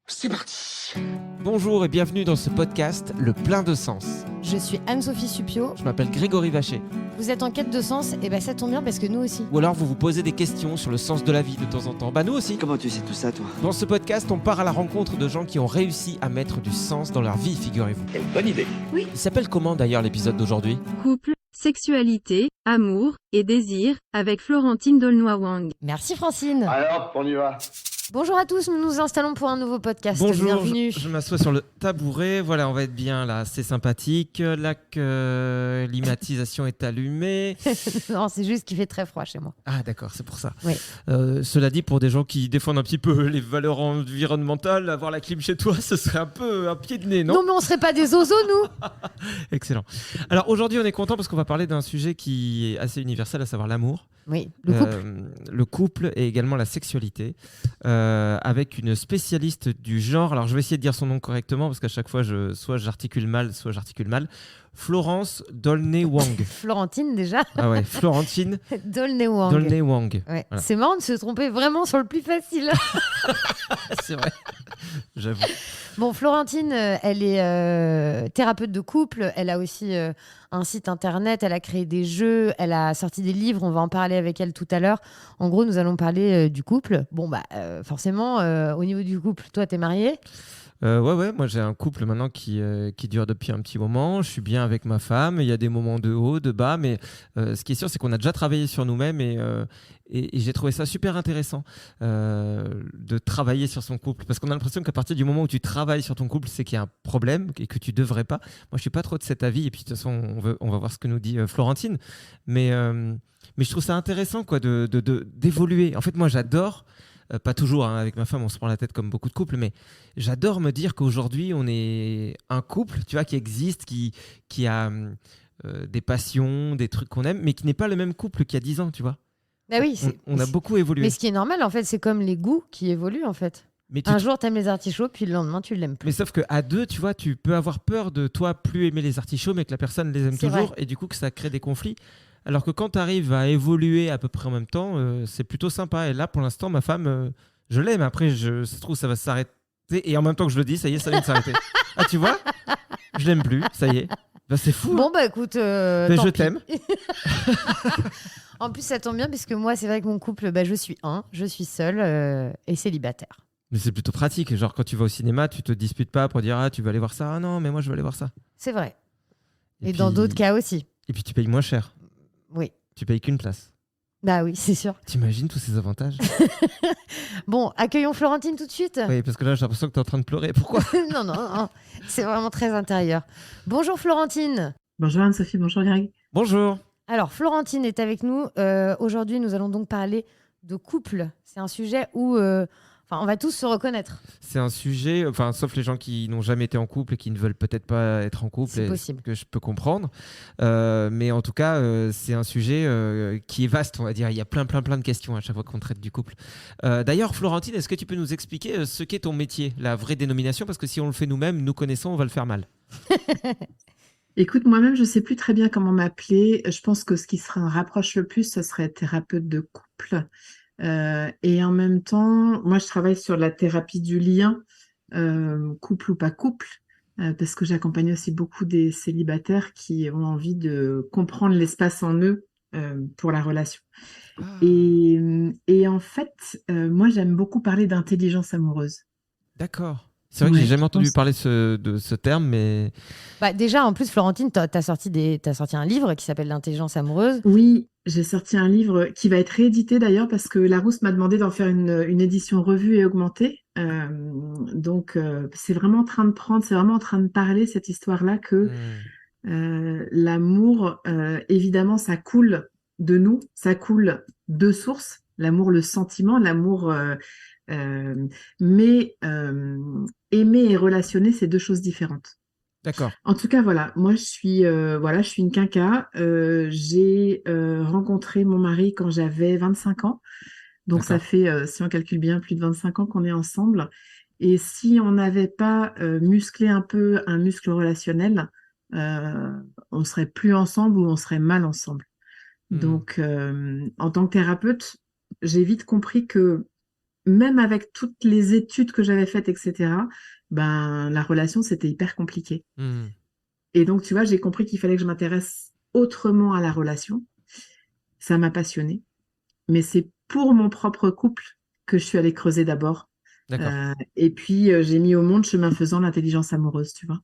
C'est parti. Bonjour et bienvenue dans ce podcast Le Plein de Sens. Je suis Anne-Sophie Suppiot. Je m'appelle Grégory Vacher. Vous êtes en quête de sens, et ça tombe bien parce que nous aussi. Ou alors vous vous posez des questions sur le sens de la vie de temps en temps. Nous aussi. Comment tu sais tout ça, toi? Dans ce podcast, on part à la rencontre de gens qui ont réussi à mettre du sens dans leur vie, figurez-vous. Quelle bonne idée. Il s'appelle comment d'ailleurs l'épisode d'aujourd'hui ? Couple, sexualité, amour et désir avec Florentine Dolnoy-Wang. Merci Francine. Alors, on y va. Bonjour à tous, nous nous installons pour un nouveau podcast. Bonjour, Bienvenue. je m'assois sur le tabouret. Voilà, on va être bien là, c'est sympathique. La climatisation est allumée. Non, c'est juste qu'il fait très froid chez moi. Ah d'accord, c'est pour ça. Oui. Cela dit, pour des gens qui défendent un petit peu les valeurs environnementales, avoir la clim chez toi, ce serait un peu un pied de nez, non ? Non mais on serait pas des oiseaux nous. Excellent. Alors aujourd'hui, on est content parce qu'on va parler d'un sujet qui est assez universel, à savoir l'amour. Oui, le couple. Le couple et également la sexualité, avec une spécialiste du genre. Alors je vais essayer de dire son nom correctement parce qu'à chaque fois, soit j'articule mal, soit j'articule mal. Florence Dolnoy-Wang. Florentine déjà. Ah ouais, Florentine Dolnoy-Wang. Dolnoy-Wang. Ouais. Voilà. C'est marrant de se tromper vraiment sur le plus facile. C'est vrai, j'avoue. Bon, Florentine, elle est thérapeute de couple. Elle a aussi un site internet. Elle a créé des jeux. Elle a sorti des livres. On va en parler avec elle tout à l'heure. En gros, nous allons parler du couple. Bon, forcément, au niveau du couple, toi, t'es marié ? Ouais, moi j'ai un couple maintenant qui dure depuis un petit moment. Je suis bien avec ma femme. Il y a des moments de haut, de bas, mais ce qui est sûr, c'est qu'on a déjà travaillé sur nous-mêmes et j'ai trouvé ça super intéressant de travailler sur son couple, parce qu'on a l'impression qu'à partir du moment où tu travailles sur ton couple, c'est qu'il y a un problème et que tu devrais pas. Moi, je suis pas trop de cet avis. Et puis de toute façon, on va voir ce que nous dit Florentine, mais je trouve ça intéressant quoi d'évoluer. En fait, moi, j'adore. Pas toujours, hein, avec ma femme, on se prend la tête comme beaucoup de couples, mais j'adore me dire qu'aujourd'hui, on est un couple, tu vois, qui existe, qui a des passions, des trucs qu'on aime, mais qui n'est pas le même couple qu'il y a 10 ans, tu vois. Bah oui, On a beaucoup évolué. Mais ce qui est normal, en fait, c'est comme les goûts qui évoluent, en fait. Mais Un jour, t'aimes les artichauts, puis le lendemain, tu l'aimes plus. Mais sauf qu'à deux, tu vois, tu peux avoir peur de toi plus aimer les artichauts, mais que la personne les aime C'est toujours, vrai. et du coup que ça crée des conflits. Alors que quand tu arrives à évoluer à peu près en même temps, c'est plutôt sympa. Et là, pour l'instant, ma femme, je l'aime. Après, ça se trouve, ça va s'arrêter. Et en même temps que je le dis, ça y est, ça vient de s'arrêter. Ah, tu vois ? Je l'aime plus, ça y est. C'est fou. Bon, écoute, Mais tant je pis. t'aime. En plus, ça tombe bien, puisque moi, c'est vrai que mon couple, je suis seule et célibataire. Mais c'est plutôt pratique. Genre, quand tu vas au cinéma, tu te disputes pas pour dire « Ah, tu veux aller voir ça ? Ah non, mais moi, je veux aller voir ça. C'est vrai. » Et puis- dans d'autres cas aussi. Et puis, tu payes moins cher. Oui. Tu payes qu'une place. Bah oui, c'est sûr. T'imagines tous ces avantages ? Bon, accueillons Florentine tout de suite. Oui, parce que là, j'ai l'impression que tu es en train de pleurer. Pourquoi ? Non, c'est vraiment très intérieur. Bonjour Florentine. Bonjour Anne-Sophie, bonjour Greg. Bonjour. Alors, Florentine est avec nous. Aujourd'hui, nous allons donc parler de couple. C'est un sujet où on va tous se reconnaître. C'est un sujet, sauf les gens qui n'ont jamais été en couple et qui ne veulent peut-être pas être en couple, C'est et possible. que je peux comprendre. Mais en tout cas, c'est un sujet qui est vaste, on va dire. Il y a plein de questions à chaque fois qu'on traite du couple. D'ailleurs, Florentine, est-ce que tu peux nous expliquer ce qu'est ton métier, la vraie dénomination ? Parce que si on le fait nous-mêmes, nous connaissons, on va le faire mal. Écoute, moi-même, je ne sais plus très bien comment m'appeler. Je pense que ce qui se rapproche le plus, ce serait thérapeute de couple. Et en même temps, moi, je travaille sur la thérapie du lien, couple ou pas couple, parce que j'accompagne aussi beaucoup des célibataires qui ont envie de comprendre l'espace en eux pour la relation. Et en fait, moi, j'aime beaucoup parler d'intelligence amoureuse. D'accord. C'est vrai que j'ai Ouais, jamais je entendu pense- parler de ce terme, mais Déjà, en plus, Florentine, t'as sorti un livre qui s'appelle L'intelligence amoureuse. Oui, j'ai sorti un livre qui va être réédité d'ailleurs parce que Larousse m'a demandé d'en faire une édition revue et augmentée. Donc, c'est vraiment en train de prendre, c'est vraiment en train de parler cette histoire-là que l'amour, évidemment, ça coule de nous, ça coule de sources. L'amour, le sentiment, l'amour, mais aimer et relationner, c'est deux choses différentes. d'accord. En tout cas, voilà, moi je suis une quinca. J'ai rencontré mon mari quand j'avais 25 ans. Donc ça D'accord. fait, si on calcule bien, plus de 25 ans qu'on est ensemble. Et si on n'avait pas musclé un peu un muscle relationnel, on serait plus ensemble ou on serait mal ensemble. Donc, en tant que thérapeute, j'ai vite compris que même avec toutes les études que j'avais faites, etc., ben, la relation, c'était hyper compliqué. Hmm. Et donc, tu vois, j'ai compris qu'il fallait que je m'intéresse autrement à la relation. Ça m'a passionnée. Mais c'est pour mon propre couple que je suis allée creuser d'abord. D'accord. Et puis, j'ai mis au monde, chemin faisant, l'intelligence amoureuse, tu vois.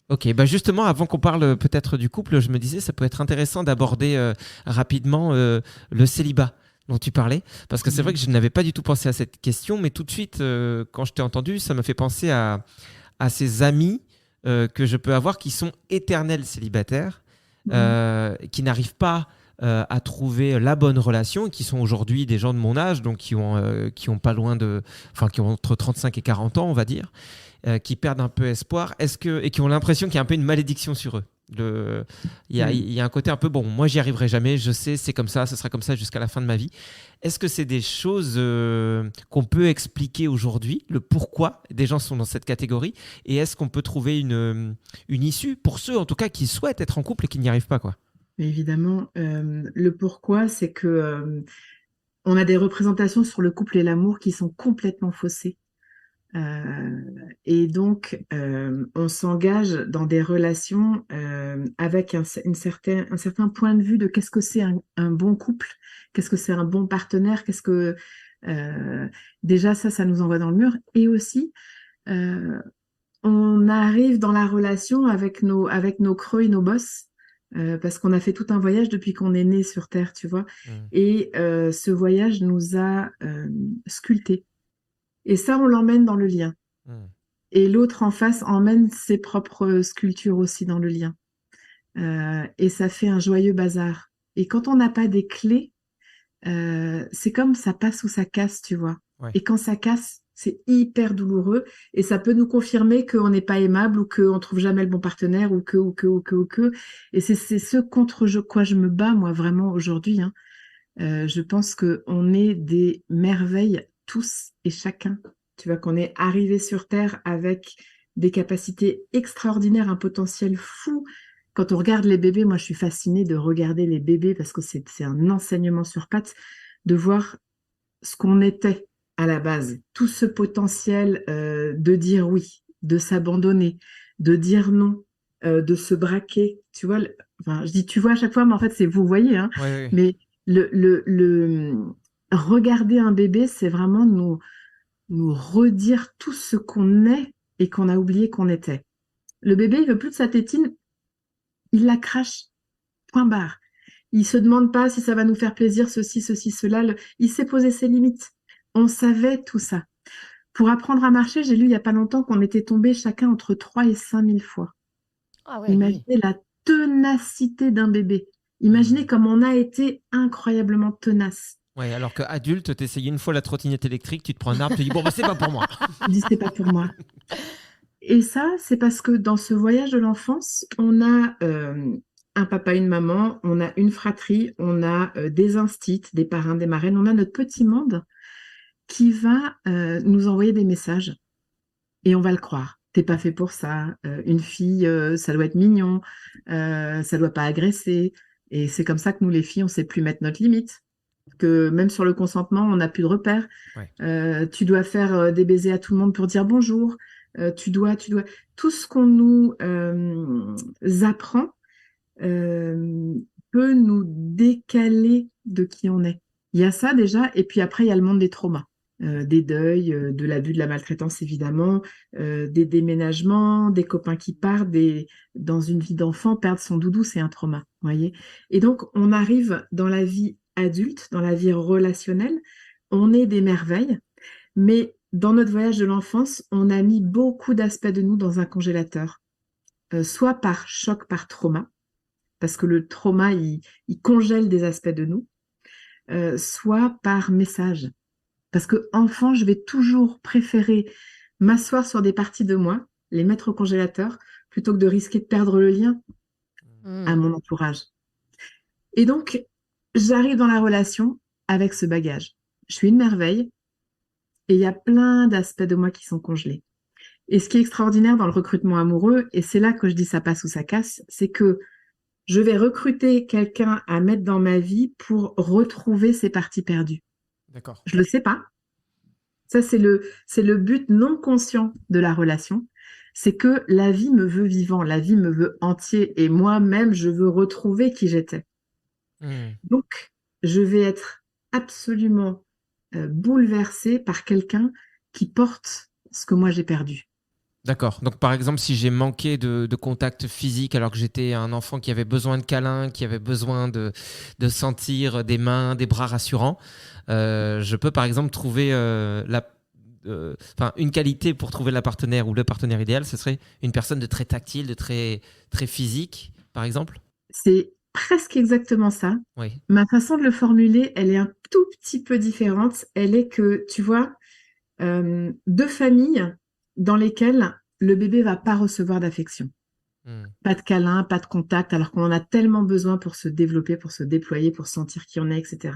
Ok, bah justement, avant qu'on parle peut-être du couple, je me disais ça peut être intéressant d'aborder rapidement le célibat dont tu parlais, parce que c'est vrai que je n'avais pas du tout pensé à cette question, mais tout de suite, quand je t'ai entendu, ça m'a fait penser à ces amis que je peux avoir qui sont éternels célibataires, qui n'arrivent pas à trouver la bonne relation, qui sont aujourd'hui des gens de mon âge, donc qui ont pas loin de, enfin qui ont entre 35 et 40 ans, on va dire, qui perdent un peu espoir, et qui ont l'impression qu'il y a un peu une malédiction sur eux. Il y a un côté un peu, bon, moi j'y arriverai jamais, je sais, c'est comme ça, ce sera comme ça jusqu'à la fin de ma vie. Est-ce que c'est des choses qu'on peut expliquer aujourd'hui, le pourquoi des gens sont dans cette catégorie, et est-ce qu'on peut trouver une issue pour ceux en tout cas qui souhaitent être en couple et qui n'y arrivent pas, quoi? Mais évidemment, le pourquoi, c'est que on a des représentations sur le couple et l'amour qui sont complètement faussées. Et donc, on s'engage dans des relations avec un certain point de vue de qu'est-ce que c'est un bon couple, qu'est-ce que c'est un bon partenaire, déjà ça nous envoie dans le mur. Et aussi, euh, on arrive dans la relation avec nos creux et nos bosses. Parce qu'on a fait tout un voyage depuis qu'on est né sur Terre, tu vois. Mm. Et ce voyage nous a sculptés. Et ça, on l'emmène dans le lien. Mm. Et l'autre en face emmène ses propres sculptures aussi dans le lien. Et ça fait un joyeux bazar. Et quand on n'a pas des clés, c'est comme ça passe ou ça casse, tu vois. Ouais. Et quand ça casse, c'est hyper douloureux. Et ça peut nous confirmer qu'on n'est pas aimable ou qu'on trouve jamais le bon partenaire ou que. Et c'est ce contre quoi je me bats, moi, vraiment, aujourd'hui, hein. Je pense qu'on est des merveilles, tous et chacun. Tu vois, qu'on est arrivé sur Terre avec des capacités extraordinaires, un potentiel fou. Quand on regarde les bébés, moi je suis fascinée de regarder les bébés parce que c'est un enseignement sur pattes, de voir ce qu'on était à la base. Tout ce potentiel de dire oui, de s'abandonner, de dire non, de se braquer. Tu vois, enfin, je dis tu vois à chaque fois, mais en fait c'est vous voyez, hein. Ouais, ouais. Mais regarder un bébé, c'est vraiment nous redire tout ce qu'on est et qu'on a oublié qu'on était. Le bébé, il veut plus de sa tétine, il la crache, point barre. Il se demande pas si ça va nous faire plaisir, ceci, cela. Il sait poser ses limites. On savait tout ça. Pour apprendre à marcher, j'ai lu il y a pas longtemps qu'on était tombé chacun entre 3 et 5 000 fois. Ah ouais. Imaginez la ténacité d'un bébé. Imaginez comme on a été incroyablement tenace. Ouais, alors qu'adulte, t'essayes une fois la trottinette électrique, tu te prends un arbre, tu dis bon, bah, c'est pas pour moi. Je dis, c'est pas pour moi. Et ça, c'est parce que dans ce voyage de l'enfance, on a un papa, une maman, on a une fratrie, on a des instits, des parrains, des marraines, on a notre petit monde qui va nous envoyer des messages et on va le croire. T'es pas fait pour ça. Une fille, ça doit être mignon, ça doit pas agresser. Et c'est comme ça que nous, les filles, on sait plus mettre notre limite. Que même sur le consentement, on n'a plus de repères. Ouais. Tu dois faire des baisers à tout le monde pour dire bonjour. Tu dois. Tout ce qu'on nous apprend peut nous décaler de qui on est. Il y a ça déjà, et puis après, il y a le monde des traumas. Des deuils, de l'abus, de la maltraitance évidemment, des déménagements, des copains qui partent, dans une vie d'enfant, perdre son doudou, c'est un trauma, voyez. Et donc, on arrive dans la vie adulte, dans la vie relationnelle, on est des merveilles, mais dans notre voyage de l'enfance, on a mis beaucoup d'aspects de nous dans un congélateur, soit par choc, par trauma, parce que le trauma, il congèle des aspects de nous, soit par message. Parce que enfant, je vais toujours préférer m'asseoir sur des parties de moi, les mettre au congélateur, plutôt que de risquer de perdre le lien à mon entourage. Et donc, j'arrive dans la relation avec ce bagage. Je suis une merveille et il y a plein d'aspects de moi qui sont congelés. Et ce qui est extraordinaire dans le recrutement amoureux, et c'est là que je dis ça passe ou ça casse, c'est que je vais recruter quelqu'un à mettre dans ma vie pour retrouver ses parties perdues. D'accord. Je le sais pas. Ça, c'est le but non conscient de la relation. C'est que la vie me veut vivant, la vie me veut entier et moi-même, je veux retrouver qui j'étais. Donc, je vais être absolument bouleversée par quelqu'un qui porte ce que moi j'ai perdu. D'accord. Donc, par exemple, si j'ai manqué de contact physique alors que j'étais un enfant qui avait besoin de câlins, qui avait besoin de sentir des mains, des bras rassurants, je peux, par exemple, trouver une qualité pour trouver la partenaire ou le partenaire idéal, ce serait une personne de très tactile, de très, très physique, par exemple? C'est presque exactement ça. Oui. Ma façon de le formuler, elle est un tout petit peu différente. Elle est que, tu vois, deux familles dans lesquelles le bébé va pas recevoir d'affection. Pas de câlin, pas de contact, alors qu'on en a tellement besoin pour se développer, pour se déployer, pour sentir qui on est, etc.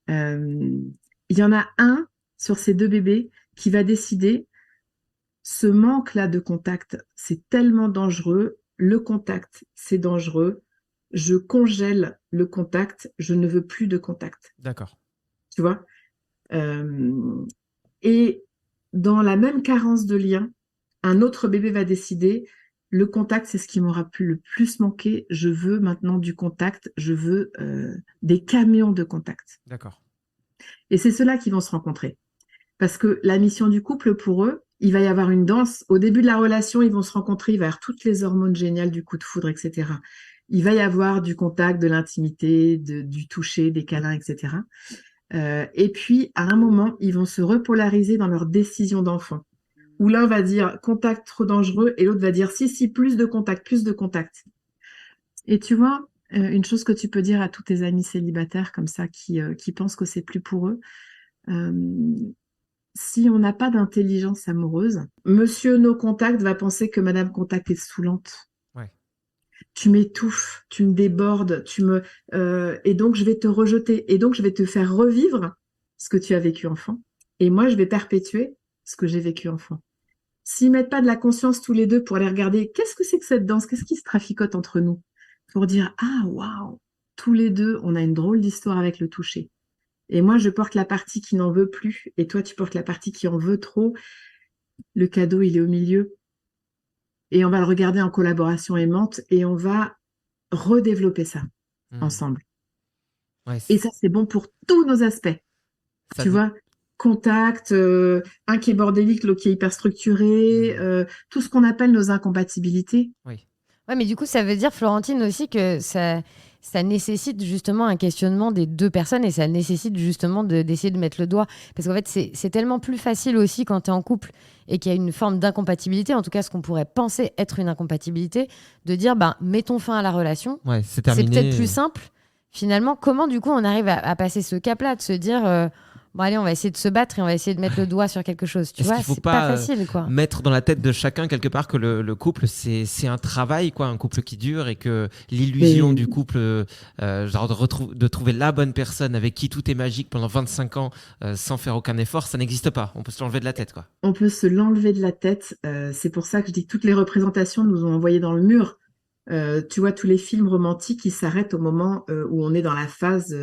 Il y en a un sur ces deux bébés qui va décider, ce manque-là de contact, c'est tellement dangereux, le contact, c'est dangereux, je congèle le contact, je ne veux plus de contact. D'accord. Tu vois? Et dans la même carence de lien, un autre bébé va décider, le contact, c'est ce qui m'aura le plus manqué, je veux maintenant du contact, je veux des camions de contact. D'accord. Et c'est ceux-là qui vont se rencontrer. Parce que la mission du couple, pour eux, il va y avoir une danse. Au début de la relation, ils vont se rencontrer, il va y avoir toutes les hormones géniales du coup de foudre, etc. Il va y avoir du contact, de l'intimité, du toucher, des câlins, etc. Et puis, à un moment, ils vont se repolariser dans leur décision d'enfant. Où l'un va dire contact trop dangereux et l'autre va dire si, plus de contact, plus de contact. Et tu vois, une chose que tu peux dire à tous tes amis célibataires comme ça qui pensent que c'est plus pour eux, si on n'a pas d'intelligence amoureuse, Monsieur No Contact va penser que Madame Contact est saoulante. Ouais. Tu m'étouffes, tu me débordes, et donc je vais te rejeter, et donc je vais te faire revivre ce que tu as vécu enfant, et moi je vais perpétuer ce que j'ai vécu enfant. S'ils mettent pas de la conscience tous les deux pour aller regarder qu'est-ce que c'est que cette danse, qu'est-ce qui se traficote entre nous, pour dire ah waouh, tous les deux on a une drôle d'histoire avec le toucher. Et moi, je porte la partie qui n'en veut plus, et toi, tu portes la partie qui en veut trop. Le cadeau, il est au milieu. Et on va le regarder en collaboration aimante, et on va redévelopper ça ensemble. Ouais, et ça, c'est bon pour tous nos aspects. Tu vois, contact, un qui est bordélique, l'autre qui est hyper structuré, tout ce qu'on appelle nos incompatibilités. Oui. Ouais, mais du coup, ça veut dire, Florentine, aussi que ça nécessite justement un questionnement des deux personnes et ça nécessite justement d'essayer de mettre le doigt. Parce qu'en fait, c'est tellement plus facile aussi quand tu es en couple et qu'il y a une forme d'incompatibilité, en tout cas ce qu'on pourrait penser être une incompatibilité, de dire, mettons fin à la relation. Ouais, c'est terminé. C'est peut-être plus simple. Finalement, comment du coup on arrive à passer ce cap-là, de se dire... bon allez, on va essayer de se battre et on va essayer de mettre le doigt sur quelque chose. Tu vois, c'est pas facile, quoi. Mettre dans la tête de chacun quelque part que le couple, c'est un travail, quoi, un couple qui dure et que l'illusion du couple, genre de trouver la bonne personne avec qui tout est magique pendant 25 ans sans faire aucun effort, ça n'existe pas. On peut se l'enlever de la tête, quoi. On peut se l'enlever de la tête. C'est pour ça que je dis que toutes les représentations nous ont envoyé dans le mur. Tu vois, tous les films romantiques, ils s'arrêtent au moment où on est dans la phase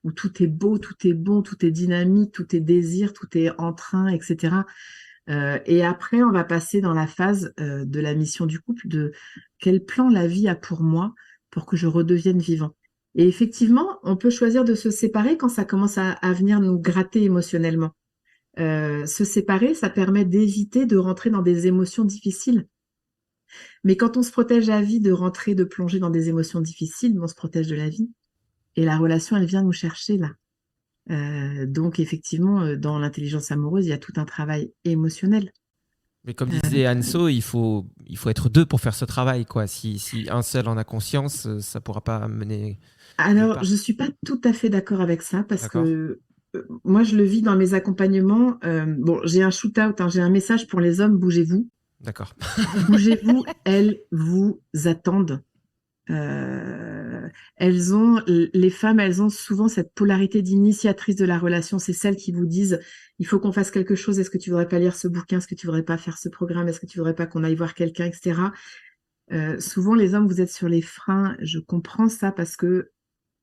où tout est beau, tout est bon, tout est dynamique, tout est désir, tout est entrain, etc. Et après, on va passer dans la phase de la mission du couple, de quel plan la vie a pour moi pour que je redevienne vivant. Et effectivement, on peut choisir de se séparer quand ça commence à venir nous gratter émotionnellement. Se séparer, ça permet d'éviter de rentrer dans des émotions difficiles. Mais quand on se protège à vie de rentrer, de plonger dans des émotions difficiles, on se protège de la vie. Et la relation, elle vient nous chercher là. Donc effectivement, dans l'intelligence amoureuse, il y a tout un travail émotionnel. Mais comme disait Anso, il faut être deux pour faire ce travail, quoi. Si un seul en a conscience, ça pourra pas mener. Alors, je suis pas tout à fait d'accord avec ça parce que moi, je le vis dans mes accompagnements. Bon, j'ai un shoot-out, j'ai un message pour les hommes, bougez-vous. D'accord. Bougez-vous, elles vous attendent. Les femmes, elles ont souvent cette polarité d'initiatrice de la relation. C'est celles qui vous disent, il faut qu'on fasse quelque chose. Est-ce que tu voudrais pas lire ce bouquin? Est-ce que tu voudrais pas faire ce programme? Est-ce que tu voudrais pas qu'on aille voir quelqu'un, etc. Souvent, les hommes, vous êtes sur les freins. Je comprends ça parce que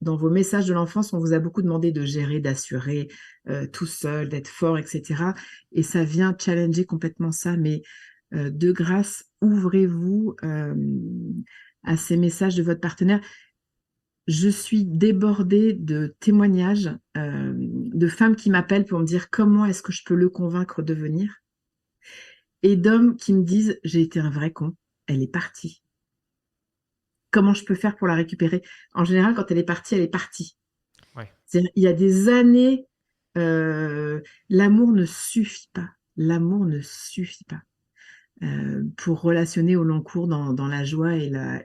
dans vos messages de l'enfance, on vous a beaucoup demandé de gérer, d'assurer tout seul, d'être fort, etc. Et ça vient challenger complètement ça. Mais de grâce, ouvrez-vous à ces messages de votre partenaire. Je suis débordée de témoignages de femmes qui m'appellent pour me dire comment est-ce que je peux le convaincre de venir, et d'hommes qui me disent j'ai été un vrai con, elle est partie. Comment je peux faire pour la récupérer? En général, quand elle est partie, elle est partie. Ouais. C'est-à-dire, il y a des années, l'amour ne suffit pas. L'amour ne suffit pas pour relationner au long cours dans la joie et la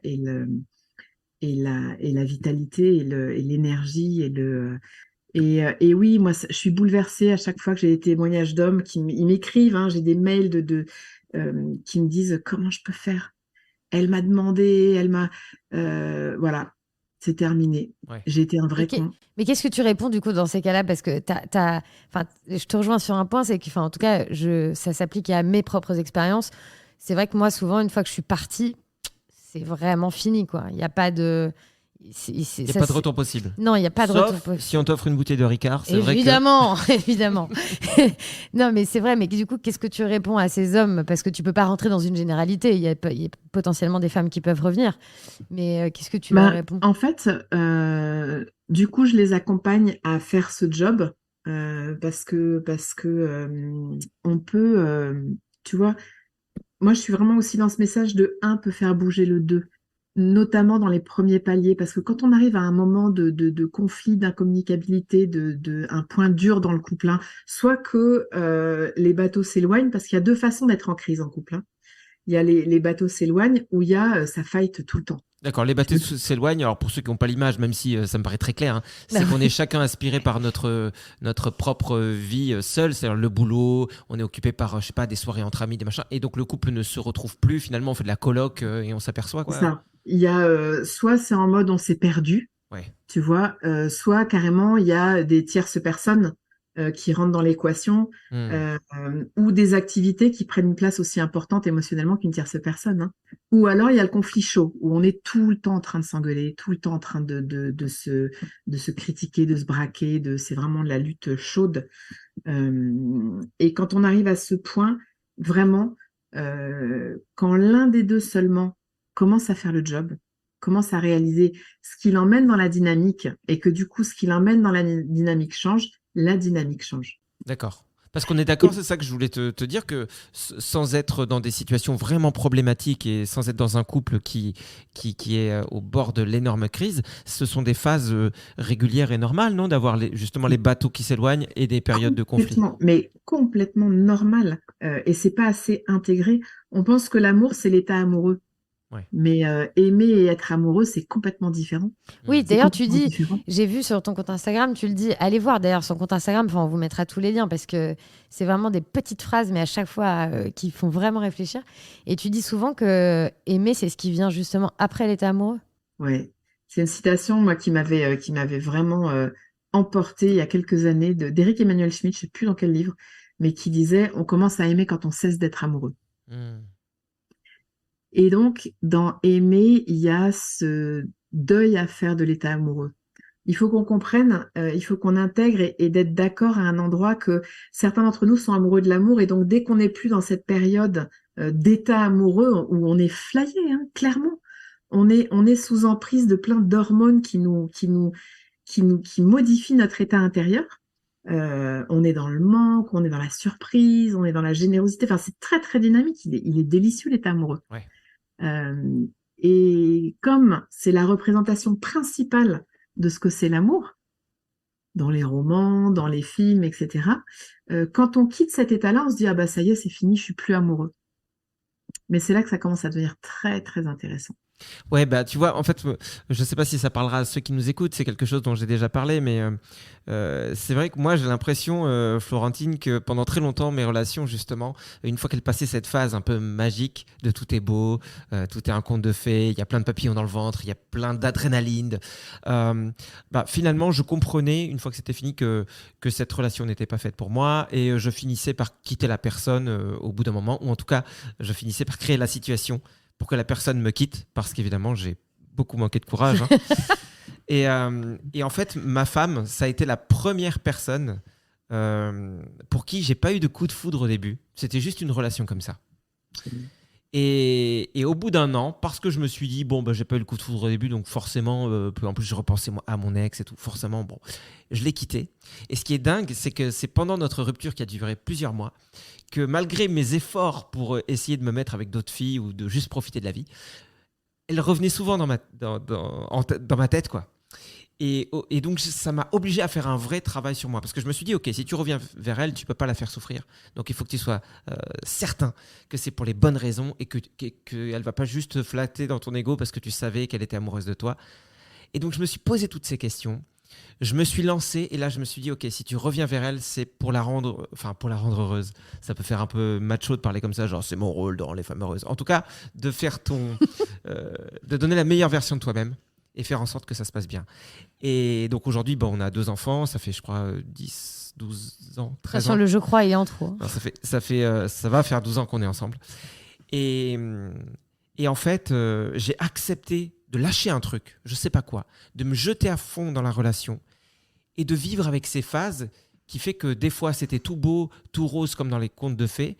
vitalité et l'énergie et oui, moi je suis bouleversée à chaque fois que j'ai des témoignages d'hommes ils m'écrivent, hein, j'ai des mails qui me disent comment je peux faire. Elle m'a demandé, voilà, c'est terminé. Ouais. J'ai été un vrai con. Mais qu'est-ce que tu réponds du coup dans ces cas-là? Parce que je te rejoins sur un point, c'est que, en tout cas, ça s'applique à mes propres expériences. C'est vrai que moi, souvent, une fois que je suis partie, c'est vraiment fini, quoi. Il n'y a pas de... Il n'y a pas de retour possible. Non, il n'y a pas de Sauf retour possible. si on t'offre une bouteille de Ricard, c'est vrai que... Évidemment. Non, mais c'est vrai, mais du coup, qu'est-ce que tu réponds à ces hommes? Parce que tu peux pas rentrer dans une généralité. Il y a potentiellement des femmes qui peuvent revenir. Mais qu'est-ce que tu leur réponds? En fait, du coup, je les accompagne à faire ce job parce que on peut, tu vois, moi, je suis vraiment aussi dans ce message de 1 peut faire bouger le 2. Notamment dans les premiers paliers, parce que quand on arrive à un moment de conflit, d'incommunicabilité, un point dur dans le couple, hein, soit que les bateaux s'éloignent, parce qu'il y a 2 façons d'être en crise en couple. Hein. Il y a les bateaux s'éloignent, où il y a ça fight tout le temps. D'accord, les bateaux s'éloignent. Alors pour ceux qui n'ont pas l'image, même si ça me paraît très clair, hein, c'est qu'on est chacun aspiré par notre propre vie seule, c'est-à-dire le boulot, on est occupé par, je sais pas, des soirées entre amis, des machins, et donc le couple ne se retrouve plus, finalement on fait de la coloc et on s'aperçoit quoi. Ça. Il y a soit c'est en mode on s'est perdu, ouais. Tu vois, soit carrément il y a des tierces personnes qui rentrent dans l'équation ou des activités qui prennent une place aussi importante émotionnellement qu'une tierce personne. Hein. Ou alors il y a le conflit chaud où on est tout le temps en train de s'engueuler, tout le temps en train de se critiquer, de se braquer, c'est vraiment de la lutte chaude. Et quand on arrive à ce point, vraiment, quand l'un des deux seulement commence à faire le job, commence à réaliser ce qui l'emmène dans la dynamique et que du coup, ce qui l'emmène dans la dynamique change, la dynamique change. D'accord. Parce qu'on est d'accord, c'est ça que je voulais te dire, que sans être dans des situations vraiment problématiques et sans être dans un couple qui est au bord de l'énorme crise, ce sont des phases régulières et normales, non? D'avoir justement les bateaux qui s'éloignent et des périodes de conflit. Mais complètement normal. Et c'est pas assez intégré. On pense que l'amour, c'est l'état amoureux. Ouais. Mais aimer et être amoureux, c'est complètement différent. Oui, d'ailleurs, tu dis, j'ai vu sur ton compte Instagram, tu le dis, allez voir d'ailleurs son compte Instagram, on vous mettra tous les liens parce que c'est vraiment des petites phrases, mais à chaque fois qui font vraiment réfléchir. Et tu dis souvent que aimer, c'est ce qui vient justement après l'état amoureux. Oui, c'est une citation moi qui m'avait vraiment emportée il y a quelques années d'Éric Emmanuel Schmitt, je ne sais plus dans quel livre, mais qui disait on commence à aimer quand on cesse d'être amoureux. Et donc, dans aimer, il y a ce deuil à faire de l'état amoureux. Il faut qu'on comprenne, il faut qu'on intègre et d'être d'accord à un endroit que certains d'entre nous sont amoureux de l'amour. Et donc, dès qu'on n'est plus dans cette période d'état amoureux où on est flyé, hein, clairement, on est sous emprise de plein d'hormones qui modifient notre état intérieur. On est dans le manque, on est dans la surprise, on est dans la générosité. Enfin, c'est très, très dynamique. Il est délicieux, l'état amoureux. Ouais. Et comme c'est la représentation principale de ce que c'est l'amour, dans les romans, dans les films, etc., quand on quitte cet état-là, on se dit « Ah bah ça y est, c'est fini, je suis plus amoureux ». Mais c'est là que ça commence à devenir très, très intéressant. Ouais, bah tu vois, en fait, je sais pas si ça parlera à ceux qui nous écoutent, c'est quelque chose dont j'ai déjà parlé, mais c'est vrai que moi j'ai l'impression, Florentine, que pendant très longtemps, mes relations, justement, une fois qu'elles passaient cette phase un peu magique de tout est beau, tout est un conte de fées, il y a plein de papillons dans le ventre, il y a plein d'adrénaline, finalement je comprenais, une fois que c'était fini, que cette relation n'était pas faite pour moi, et je finissais par quitter la personne au bout d'un moment, ou en tout cas, je finissais par créer la situation pour que la personne me quitte, parce qu'évidemment, j'ai beaucoup manqué de courage. Hein. Et en fait, ma femme, ça a été la première personne pour qui j'ai pas eu de coup de foudre au début. C'était juste une relation comme ça. Et au bout d'un an, parce que je me suis dit, bon, j'ai pas eu le coup de foudre au début, donc forcément, en plus je repensais à mon ex et tout, forcément, bon, je l'ai quitté. Et ce qui est dingue, c'est que c'est pendant notre rupture qui a duré plusieurs mois, que malgré mes efforts pour essayer de me mettre avec d'autres filles ou de juste profiter de la vie, elle revenait souvent dans ma tête, quoi. Et donc, ça m'a obligé à faire un vrai travail sur moi. Parce que je me suis dit, OK, si tu reviens vers elle, tu ne peux pas la faire souffrir. Donc, il faut que tu sois certain que c'est pour les bonnes raisons et qu'elle ne va pas juste te flatter dans ton ego parce que tu savais qu'elle était amoureuse de toi. Et donc, je me suis posé toutes ces questions. Je me suis lancé et là, je me suis dit, OK, si tu reviens vers elle, c'est pour la rendre heureuse. Ça peut faire un peu macho de parler comme ça, genre c'est mon rôle dans Les Femmes Heureuses. En tout cas, de faire de donner la meilleure version de toi-même et faire en sorte que ça se passe bien. Et donc aujourd'hui, on a 2 enfants, ça fait je crois 10, 12 ans, 13 ans. Sur le je crois, il est en trop. Non, ça va faire 12 ans qu'on est ensemble. Et en fait, j'ai accepté de lâcher un truc, je sais pas quoi, de me jeter à fond dans la relation et de vivre avec ces phases qui fait que des fois c'était tout beau, tout rose comme dans les contes de fées,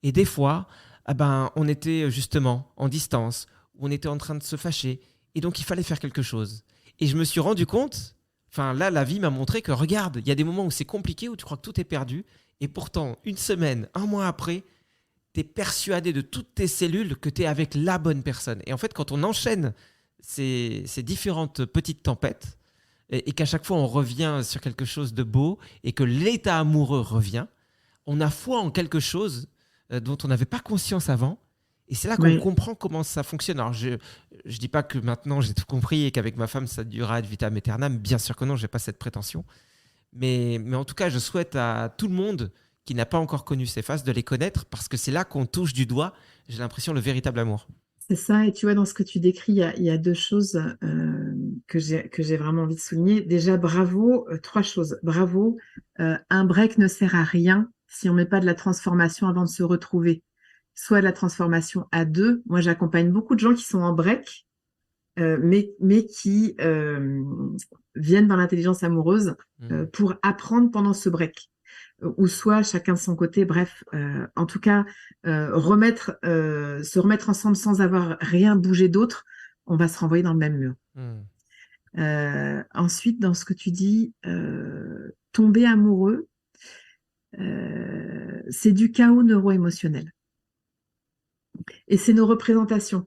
et des fois, on était justement en distance, où on était en train de se fâcher, et donc il fallait faire quelque chose. Et je me suis rendu compte, là la vie m'a montré que regarde, il y a des moments où c'est compliqué, où tu crois que tout est perdu, et pourtant une semaine, un mois après, tu es persuadé de toutes tes cellules que tu es avec la bonne personne. Et en fait, quand on enchaîne ces différentes petites tempêtes, et qu'à chaque fois on revient sur quelque chose de beau, et que l'état amoureux revient, on a foi en quelque chose dont on n'avait pas conscience avant, et c'est là qu'on comprend comment ça fonctionne. Alors je dis pas que maintenant j'ai tout compris et qu'avec ma femme ça durera ad vitam aeternam, bien sûr que non, j'ai pas cette prétention, mais en tout cas je souhaite à tout le monde qui n'a pas encore connu ces phases de les connaître, parce que c'est là qu'on touche du doigt, j'ai l'impression, le véritable amour. C'est ça, et tu vois, dans ce que tu décris, il y a 2 choses que j'ai vraiment envie de souligner. Déjà, bravo, 3 choses. Bravo, un break ne sert à rien si on met pas de la transformation avant de se retrouver. Soit de la transformation à 2. Moi, j'accompagne beaucoup de gens qui sont en break, mais qui viennent dans l'intelligence amoureuse pour apprendre pendant ce break. Ou soit chacun de son côté, bref, en tout cas, se remettre ensemble sans avoir rien bougé d'autre, on va se renvoyer dans le même mur. Ensuite, dans ce que tu dis, tomber amoureux, c'est du chaos neuro-émotionnel. Et c'est nos représentations.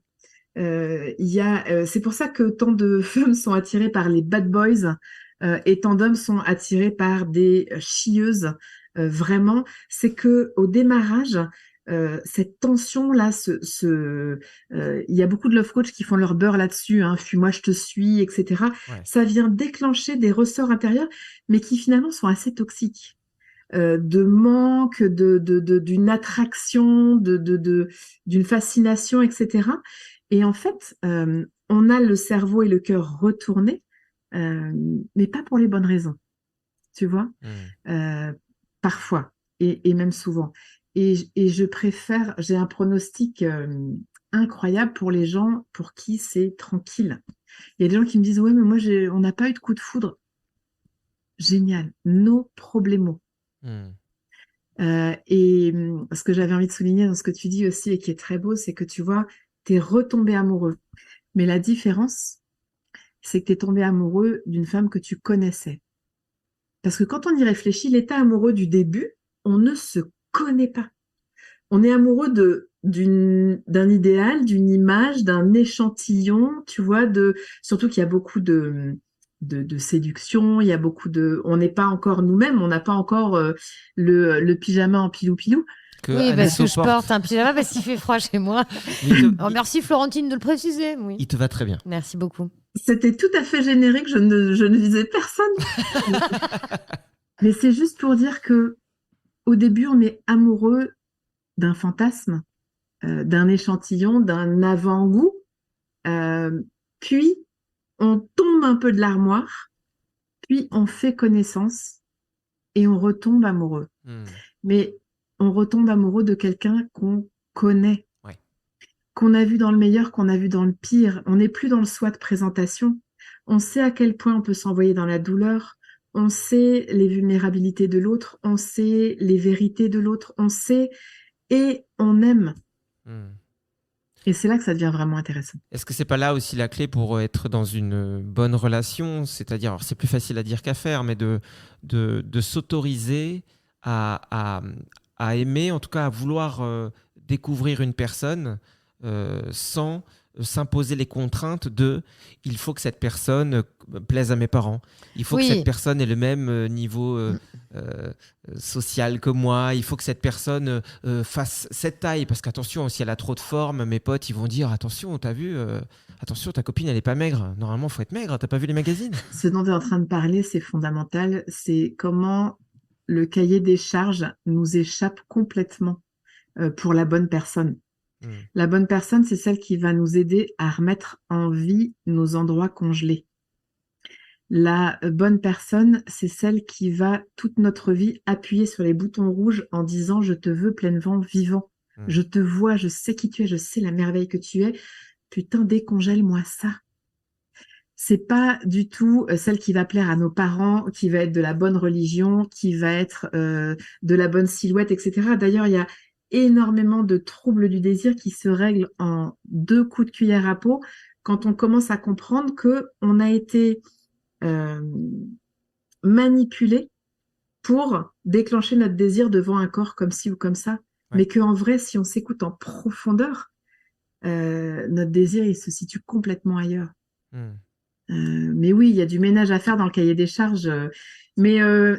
C'est pour ça que tant de femmes sont attirées par les bad boys et tant d'hommes sont attirés par des chieuses. Vraiment, c'est que au démarrage, cette tension-là, il y a beaucoup de love coach qui font leur beurre là-dessus, hein, fuis-moi, je te suis, etc. Ouais. Ça vient déclencher des ressorts intérieurs, mais qui finalement sont assez toxiques. De manque, d'une attraction, d'une fascination, etc. Et en fait, on a le cerveau et le cœur retournés, mais pas pour les bonnes raisons, tu vois. Parfois, et même souvent. Et j'ai un pronostic incroyable pour les gens pour qui c'est tranquille. Il y a des gens qui me disent, ouais, mais moi, on n'a pas eu de coup de foudre. Génial, no problemo. Et ce que j'avais envie de souligner dans ce que tu dis aussi et qui est très beau, c'est que tu vois, t'es retombé amoureux. Mais la différence, c'est que t'es tombé amoureux d'une femme que tu connaissais. Parce que quand on y réfléchit, l'état amoureux du début, on ne se connaît pas. On est amoureux d'un idéal, d'une image, d'un échantillon, tu vois, surtout qu'il y a beaucoup de séduction, il y a on n'est pas encore nous-mêmes, on n'a pas encore le pyjama en pilou-pilou. Oui, parce que je porte un pyjama parce qu'il fait froid chez moi. Merci Florentine de le préciser. Oui. Il te va très bien. Merci beaucoup. C'était tout à fait générique, je ne visais personne. Mais c'est juste pour dire que au début, on est amoureux d'un fantasme, d'un échantillon, d'un avant-goût. Puis, on tombe un peu de l'armoire, puis on fait connaissance et on retombe amoureux. Mais on retombe amoureux de quelqu'un qu'on connaît, qu'on a vu dans le meilleur, qu'on a vu dans le pire. On n'est plus dans le soi de présentation. On sait à quel point on peut s'envoyer dans la douleur. On sait les vulnérabilités de l'autre. On sait les vérités de l'autre. On sait et on aime. Hmm. Et c'est là que ça devient vraiment intéressant. Est-ce que c'est pas là aussi la clé pour être dans une bonne relation? C'est-à-dire, alors c'est plus facile à dire qu'à faire, mais de s'autoriser à, à aimer, en tout cas à vouloir découvrir une personne sans s'imposer les contraintes de il faut que cette personne plaise à mes parents, il faut que Oui. cette personne ait le même niveau euh, social que moi, il faut que cette personne fasse cette taille, parce qu'attention, si elle a trop de forme, mes potes ils vont dire attention, t'as vu, attention, ta copine elle est pas maigre, normalement faut être maigre, t'as pas vu les magazines? Ce dont tu es en train de parler, c'est fondamental. C'est comment le cahier des charges nous échappe complètement pour la bonne personne. Hmm. La bonne personne, c'est celle qui va nous aider à remettre en vie nos endroits congelés. La bonne personne, c'est celle qui va toute notre vie appuyer sur les boutons rouges en disant je te veux pleinement vivant. Hmm. Je te vois, je sais qui tu es, je sais la merveille que tu es. Putain, décongèle-moi ça. C'est pas du tout celle qui va plaire à nos parents, qui va être de la bonne religion, qui va être de la bonne silhouette, etc. D'ailleurs, il y a énormément de troubles du désir qui se règlent en 2 coups de cuillère à peau quand on commence à comprendre que on a été manipulé pour déclencher notre désir devant un corps comme ci ou comme ça. Ouais. Mais qu'en vrai, si on s'écoute en profondeur, notre désir, il se situe complètement ailleurs. Hmm. Mais oui, il y a du ménage à faire dans le cahier des charges. Mais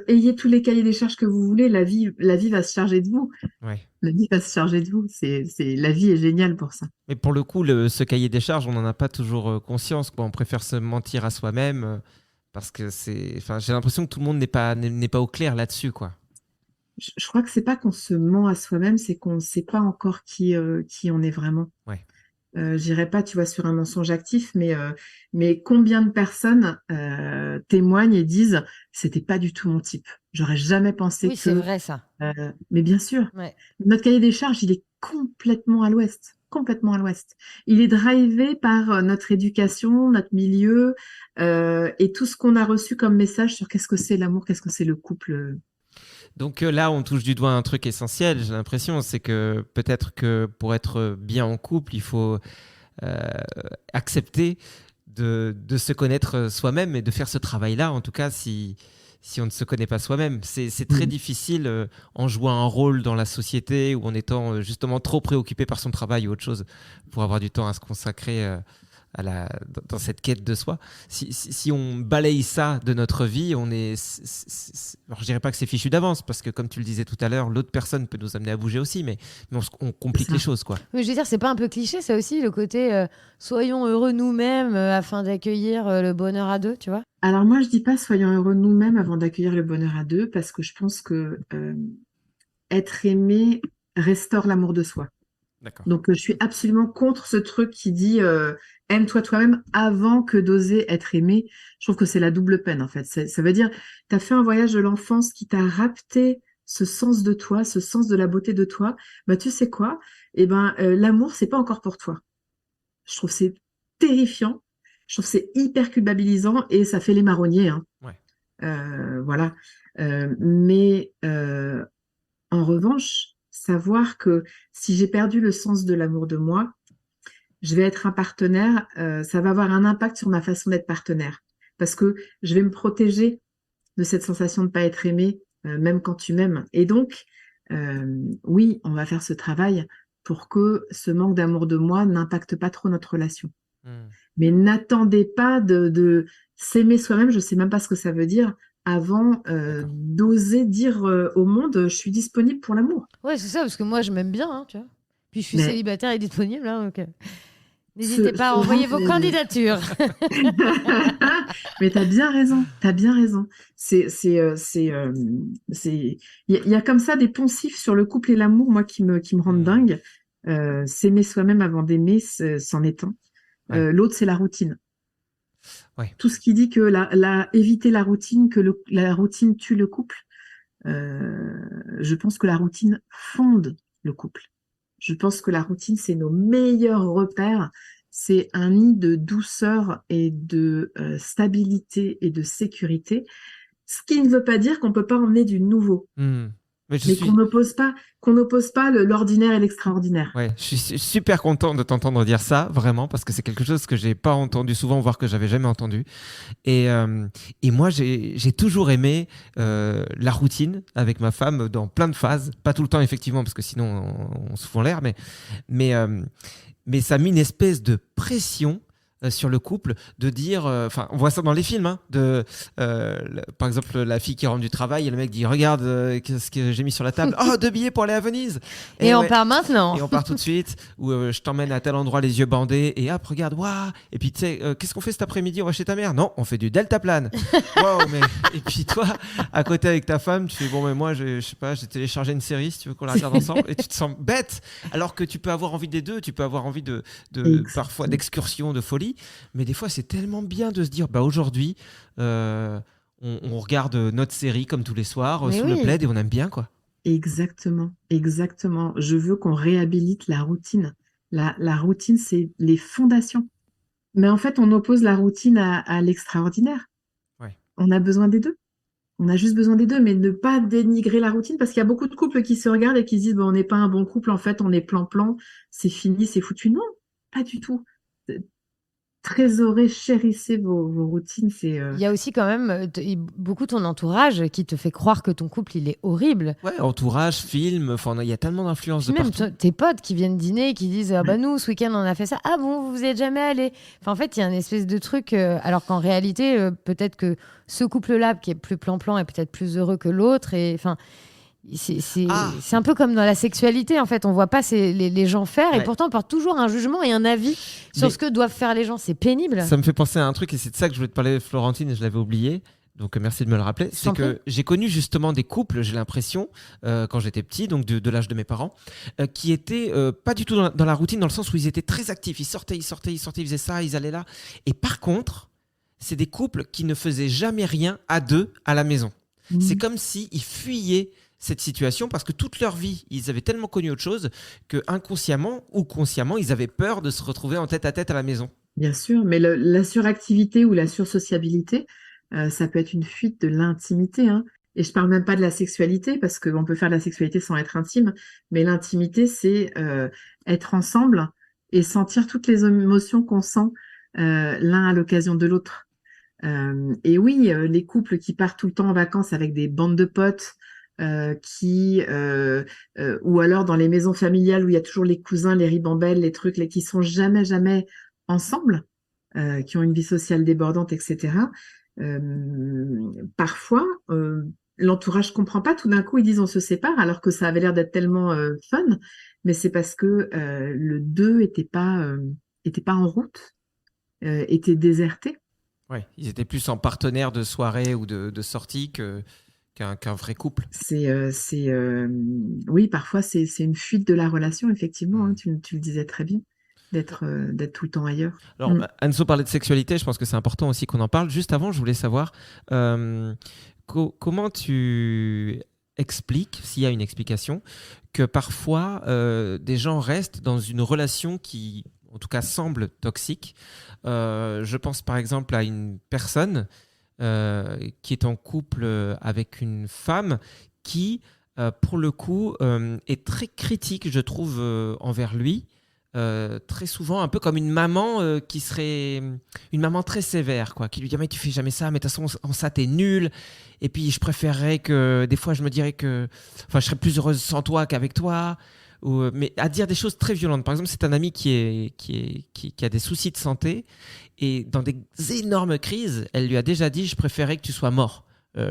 ayez tous les cahiers des charges que vous voulez, la vie va se charger de vous. Ouais. La vie va se charger de vous. La vie est géniale pour ça. Mais pour le coup, ce cahier des charges, on n'en a pas toujours conscience, quoi. On préfère se mentir à soi-même parce que enfin, j'ai l'impression que tout le monde n'est pas au clair là-dessus, quoi. Je crois que c'est pas qu'on se ment à soi-même, c'est qu'on ne sait pas encore qui on est vraiment. Ouais. J'irai pas, tu vois, sur un mensonge actif, mais combien de personnes témoignent et disent c'était pas du tout mon type. J'aurais jamais pensé Oui, c'est que. vrai ça. Mais bien sûr, Ouais. notre cahier des charges, il est complètement à l'ouest, complètement à l'ouest. Il est drivé par notre éducation, notre milieu et tout ce qu'on a reçu comme message sur qu'est-ce que c'est l'amour, qu'est-ce que c'est le couple. Donc là, on touche du doigt un truc essentiel, j'ai l'impression, c'est que peut-être que pour être bien en couple, il faut accepter de se connaître soi-même et de faire ce travail-là, en tout cas si on ne se connaît pas soi-même. C'est très difficile en jouant un rôle dans la société ou en étant justement trop préoccupé par son travail ou autre chose pour avoir du temps à se consacrer dans cette quête de soi. Si on balaye ça de notre vie, on est... Alors, je dirais pas que c'est fichu d'avance, parce que comme tu le disais tout à l'heure, l'autre personne peut nous amener à bouger aussi, mais on complique les choses, quoi. Mais je veux dire, c'est pas un peu cliché, ça aussi, le côté soyons heureux nous-mêmes afin d'accueillir le bonheur à deux, tu vois? Alors moi, je dis pas soyons heureux nous-mêmes avant d'accueillir le bonheur à deux, parce que je pense que être aimé restaure l'amour de soi. D'accord. Donc, je suis absolument contre ce truc qui dit aime-toi toi-même avant que d'oser être aimé. Je trouve que c'est la double peine, en fait. Ça veut dire, tu as fait un voyage de l'enfance qui t'a rapté ce sens de toi, ce sens de la beauté de toi. Bah, tu sais quoi? Eh ben, l'amour, c'est pas encore pour toi. Je trouve que c'est terrifiant. Je trouve que c'est hyper culpabilisant et ça fait les marronniers, hein. Ouais. Voilà. Mais en revanche, savoir que si j'ai perdu le sens de l'amour de moi, je vais être un partenaire, ça va avoir un impact sur ma façon d'être partenaire. Parce que je vais me protéger de cette sensation de ne pas être aimé, même quand tu m'aimes. Et donc, oui, on va faire ce travail pour que ce manque d'amour de moi n'impacte pas trop notre relation. Mais n'attendez pas de s'aimer soi-même, je ne sais même pas ce que ça veut dire, avant d'oser dire au monde, je suis disponible pour l'amour. Ouais, c'est ça, parce que moi, je m'aime bien, hein, tu vois. Puis je suis Mais- célibataire et disponible, hein, donc n'hésitez pas à ce envoyer rang vos de- candidatures. Mais t'as bien raison, t'as bien raison. Il y a comme ça des poncifs sur le couple et l'amour, moi, qui me rendent dingue. S'aimer soi-même avant d'aimer, c'en est un. Ouais. L'autre, c'est la routine. Ouais. Tout ce qui dit que éviter la routine, que la routine tue le couple, je pense que la routine fonde le couple. Je pense que la routine, c'est nos meilleurs repères c'est un nid de douceur et de stabilité et de sécurité. Ce qui ne veut pas dire qu'on peut pas emmener du nouveau, Mais mais qu'on n'oppose pas l'ordinaire et l'extraordinaire. Ouais, je suis super content de t'entendre dire ça, vraiment, parce que c'est quelque chose que j'ai pas entendu souvent, voire que j'avais jamais entendu. Et moi, j'ai toujours aimé la routine avec ma femme dans plein de phases. Pas tout le temps, effectivement, parce que sinon, on se fout en l'air. Mais ça a mis une espèce de pression sur le couple de dire, enfin, on voit ça dans les films, hein, par exemple, la fille qui rentre du travail et le mec dit regarde qu'est-ce que j'ai mis sur la table, oh 2 billets pour aller à Venise, et on part maintenant, et on part tout de suite, ou je t'emmène à tel endroit les yeux bandés et hop regarde, waouh, et puis tu sais qu'est-ce qu'on fait cet après-midi, on va chez ta mère, non on fait du deltaplane. Wow, mais et puis toi à côté avec ta femme tu fais bon mais moi je sais pas, j'ai téléchargé une série si tu veux qu'on la regarde ensemble, et tu te sens bête alors que tu peux avoir envie des deux, tu peux avoir envie de parfois d'excursion, de folie. Mais des fois, c'est tellement bien de se dire, bah aujourd'hui, on regarde notre série comme tous les soirs sous le plaid et on aime bien, quoi. Exactement, exactement. Je veux qu'on réhabilite la routine. La routine, c'est les fondations. Mais en fait, on oppose la routine à l'extraordinaire. Ouais. On a besoin des deux. On a juste besoin des deux, mais ne pas dénigrer la routine, parce qu'il y a beaucoup de couples qui se regardent et qui se disent, bon, on n'est pas un bon couple, en fait, on est plan-plan, c'est fini, c'est foutu. Non, pas du tout. Trésorez, chérissez vos routines. Il y a aussi quand même beaucoup ton entourage qui te fait croire que ton couple, il est horrible. Ouais, entourage, film, enfin, il y a tellement d'influences de même partout. Tes potes qui viennent dîner, qui disent ah bah nous, ce week-end, on a fait ça. Ah bon, vous êtes jamais allés. Enfin, en fait, il y a une espèce de truc, alors qu'en réalité, peut-être que ce couple-là, qui est plus plan-plan, est peut-être plus heureux que l'autre. Et enfin... C'est un peu comme dans la sexualité, en fait. On voit pas les gens faire, et pourtant on porte toujours un jugement et un avis sur ce que doivent faire les gens. C'est pénible. Ça me fait penser à un truc, et c'est de ça que je voulais te parler, Florentine, et je l'avais oublié. Donc merci de me le rappeler. C'est que j'ai connu justement des couples, j'ai l'impression, quand j'étais petit, donc de l'âge de mes parents, qui étaient pas du tout dans la routine, dans le sens où ils étaient très actifs. Ils sortaient, ils faisaient ça, ils allaient là. Et par contre, c'est des couples qui ne faisaient jamais rien à deux à la maison. C'est comme s'ils fuyaient cette situation parce que toute leur vie, ils avaient tellement connu autre chose que inconsciemment ou consciemment, ils avaient peur de se retrouver en tête-à-tête à la maison. Bien sûr, mais la suractivité ou la sursociabilité, ça peut être une fuite de l'intimité, hein. Et je parle même pas de la sexualité, parce qu'on peut faire de la sexualité sans être intime, mais l'intimité, c'est être ensemble et sentir toutes les émotions qu'on sent l'un à l'occasion de l'autre. Et oui, les couples qui partent tout le temps en vacances avec des bandes de potes, ou alors dans les maisons familiales où il y a toujours les cousins, les ribambelles, les trucs, qui sont jamais ensemble, qui ont une vie sociale débordante, etc. Parfois, l'entourage comprend pas. Tout d'un coup, ils disent on se sépare, alors que ça avait l'air d'être tellement fun, mais c'est parce que le deux était pas en route, était déserté. Ouais, ils étaient plus en partenaire de soirée ou de sortie qu'un vrai couple. Oui, parfois c'est une fuite de la relation, effectivement, hein, tu le disais très bien, d'être tout le temps ailleurs. Alors, Anso parlait de sexualité, je pense que c'est important aussi qu'on en parle. Juste avant, je voulais savoir comment tu expliques, s'il y a une explication, que parfois des gens restent dans une relation qui, en tout cas, semble toxique. Je pense par exemple à une personne qui est en couple avec une femme qui, pour le coup, est très critique, je trouve, envers lui. Très souvent, un peu comme une maman qui serait une maman très sévère, quoi, qui lui dit mais tu fais jamais ça, mais de toute façon en ça t'es nul. Et puis je préférerais que des fois je me dirais que, enfin, je serais plus heureuse sans toi qu'avec toi. Mais à dire des choses très violentes. Par exemple, c'est un ami qui a des soucis de santé, et dans des énormes crises, elle lui a déjà dit je préférais que tu sois mort. Tu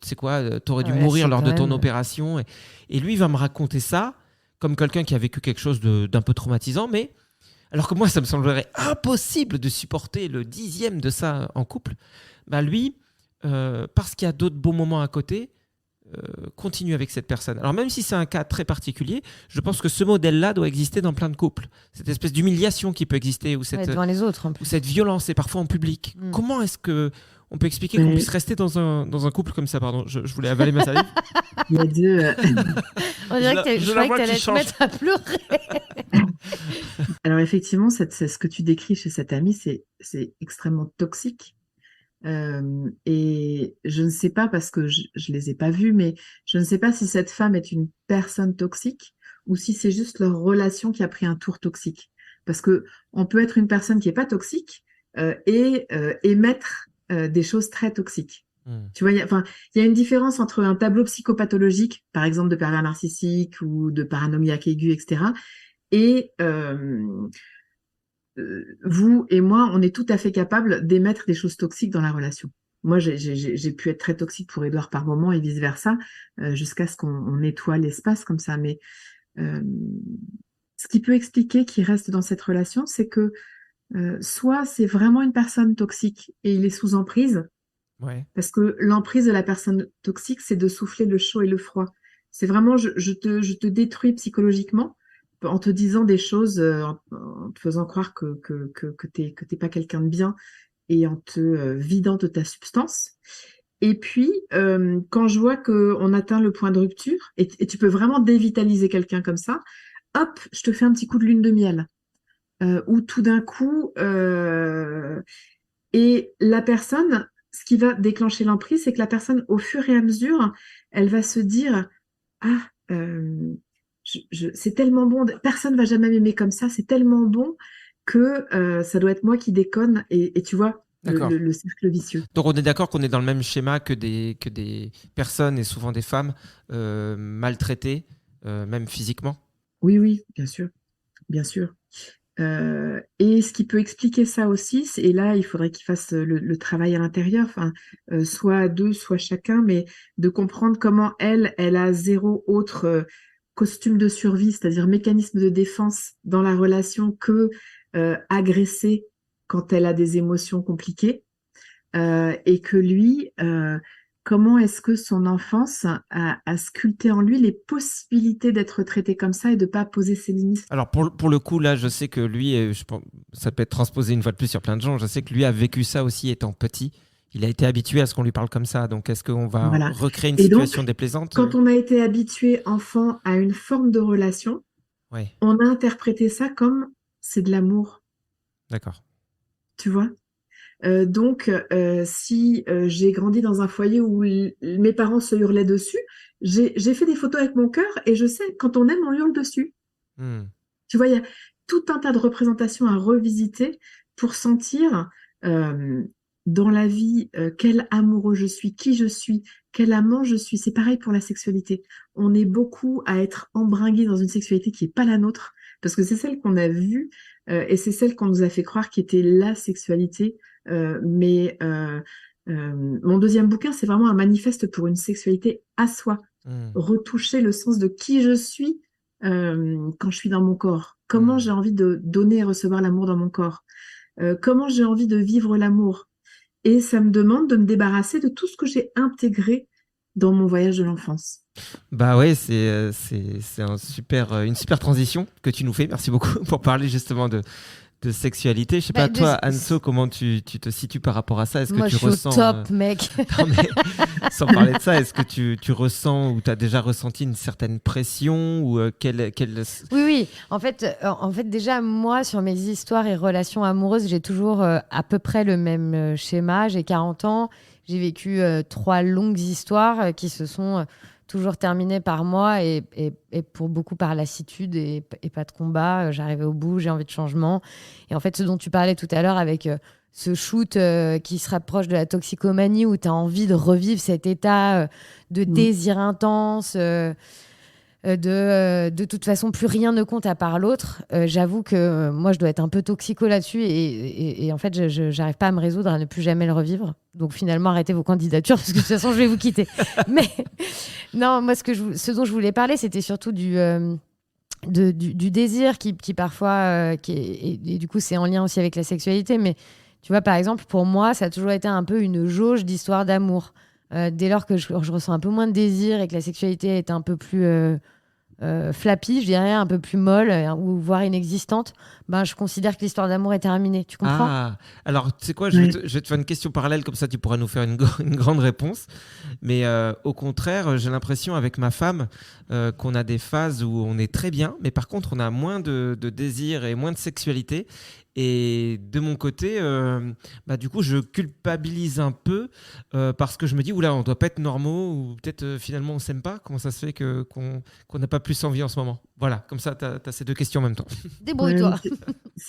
sais quoi, t'aurais dû mourir lors de ton opération. Et lui va me raconter ça comme quelqu'un qui a vécu quelque chose d'un peu traumatisant, mais alors que moi ça me semblerait impossible de supporter le 10e de ça en couple. Bah lui, parce qu'il y a d'autres beaux moments à côté, continue avec cette personne. Alors même si c'est un cas très particulier, je pense que ce modèle-là doit exister dans plein de couples. Cette espèce d'humiliation qui peut exister, ou devant les autres, en plus. Ou cette violence, et parfois en public. Comment est-ce que on peut expliquer qu'on puisse rester dans un couple comme ça? Pardon, je voulais avaler ma salive. Il y a deux... On dirait que je croyais que tu allais te mettre à pleurer. Alors effectivement, c'est ce que tu décris chez cette amie, c'est extrêmement toxique. Et je ne sais pas, parce que je les ai pas vus, mais je ne sais pas si cette femme est une personne toxique ou si c'est juste leur relation qui a pris un tour toxique. Parce que on peut être une personne qui est pas toxique et émettre des choses très toxiques. Tu vois, enfin, il y a une différence entre un tableau psychopathologique, par exemple de pervers narcissique ou de paranoïaque aigu, etc. Et vous et moi, on est tout à fait capable d'émettre des choses toxiques dans la relation. Moi, j'ai pu être très toxique pour Édouard par moment et vice-versa, jusqu'à ce qu'on nettoie l'espace comme ça. Mais euh, ce qui peut expliquer qu'il reste dans cette relation, c'est que soit c'est vraiment une personne toxique et il est sous emprise, Ouais. parce que l'emprise de la personne toxique, c'est de souffler le chaud et le froid. C'est vraiment, je te détruis psychologiquement en te disant des choses, en te faisant croire que t'es pas quelqu'un de bien et en te vidant de ta substance. Et puis, quand je vois qu'on atteint le point de rupture, et tu peux vraiment dévitaliser quelqu'un comme ça, hop, je te fais un petit coup de lune de miel. Où tout d'un coup, et la personne, ce qui va déclencher l'emprise, c'est que la personne, au fur et à mesure, elle va se dire, ah, c'est tellement bon, personne va jamais m'aimer comme ça, c'est tellement bon que ça doit être moi qui déconne. Et tu vois, D'accord. le cercle vicieux. Donc on est d'accord qu'on est dans le même schéma que des personnes, et souvent des femmes, maltraitées, même physiquement. Oui, oui, bien sûr, bien sûr. Et ce qui peut expliquer ça aussi, et là, il faudrait qu'ils fassent le travail à l'intérieur, enfin, soit à deux, soit chacun, mais de comprendre comment elle a zéro autre costume de survie, c'est-à-dire mécanisme de défense dans la relation que agresser quand elle a des émotions compliquées, et que lui, comment est-ce que son enfance a sculpté en lui les possibilités d'être traité comme ça et de pas poser ses limites. Alors pour le coup, là, je sais que lui, je pense, ça peut être transposé une fois de plus sur plein de gens, je sais que lui a vécu ça aussi étant petit. Il a été habitué à ce qu'on lui parle comme ça. Donc est-ce qu'on va Voilà. recréer une Et donc, situation déplaisante? quand on a été habitué enfant à une forme de relation, Ouais, on a interprété ça comme c'est de l'amour, d'accord. tu vois. Donc, si j'ai grandi dans un foyer où mes parents se hurlaient dessus, j'ai fait des photos avec mon cœur et je sais, quand on aime, on hurle dessus. Hmm. Tu vois, il y a tout un tas de représentations à revisiter pour sentir euh, dans la vie quel amoureux je suis, qui je suis, quel amant je suis. C'est pareil pour la sexualité. On est beaucoup à être embringué dans une sexualité qui n'est pas la nôtre, parce que c'est celle qu'on a vue et c'est celle qu'on nous a fait croire qui était la sexualité. Mon deuxième bouquin, c'est vraiment un manifeste pour une sexualité à soi. Hmm. Retoucher le sens de qui je suis quand je suis dans mon corps. Comment j'ai envie de donner et recevoir l'amour dans mon corps. Comment j'ai envie de vivre l'amour. Et ça me demande de me débarrasser de tout ce que j'ai intégré dans mon voyage de l'enfance. Bah ouais, c'est une super transition que tu nous fais. Merci beaucoup pour parler justement de sexualité. Je sais pas, toi, Anso, comment tu te situes par rapport à ça? Est-ce que Moi, tu je suis ressens... au top, mec. Non, mais sans parler de ça, est-ce que tu ressens ou tu as déjà ressenti une certaine pression ou Oui, oui. En fait, déjà, moi, sur mes histoires et relations amoureuses, j'ai toujours à peu près le même schéma. J'ai 40 ans. J'ai vécu 3 longues histoires qui se sont toujours terminées par moi et pour beaucoup par lassitude et pas de combat. J'arrivais au bout, j'ai envie de changement. Et en fait, ce dont tu parlais tout à l'heure avec ce shoot qui se rapproche de la toxicomanie où tu as envie de revivre cet état de désir intense. De toute façon, plus rien ne compte à part l'autre. J'avoue que moi, je dois être un peu toxico là-dessus et en fait, je n'arrive pas à me résoudre à ne plus jamais le revivre. Donc finalement, arrêtez vos candidatures parce que de toute façon, je vais vous quitter. Mais non, moi, ce dont je voulais parler, c'était surtout du désir qui parfois, et du coup, c'est en lien aussi avec la sexualité. Mais tu vois, par exemple, pour moi, ça a toujours été un peu une jauge d'histoire d'amour. Dès lors que je ressens un peu moins de désir et que la sexualité est un peu plus flappie, je dirais, un peu plus molle, ou voire inexistante, ben, je considère que l'histoire d'amour est terminée. Tu comprends? Ah, alors tu sais quoi, Ouais. je vais te faire une question parallèle, comme ça tu pourras nous faire une grande réponse. Mais au contraire, j'ai l'impression avec ma femme qu'on a des phases où on est très bien, mais par contre on a moins de désir et moins de sexualité. Et de mon côté, bah, du coup, je culpabilise un peu parce que je me dis, oula, on doit pas être normaux ou peut-être finalement on s'aime pas. Comment ça se fait qu'on n'a pas plus envie en ce moment? Voilà, comme ça, tu as ces deux questions en même temps. Ouais, mais Débrouille-toi.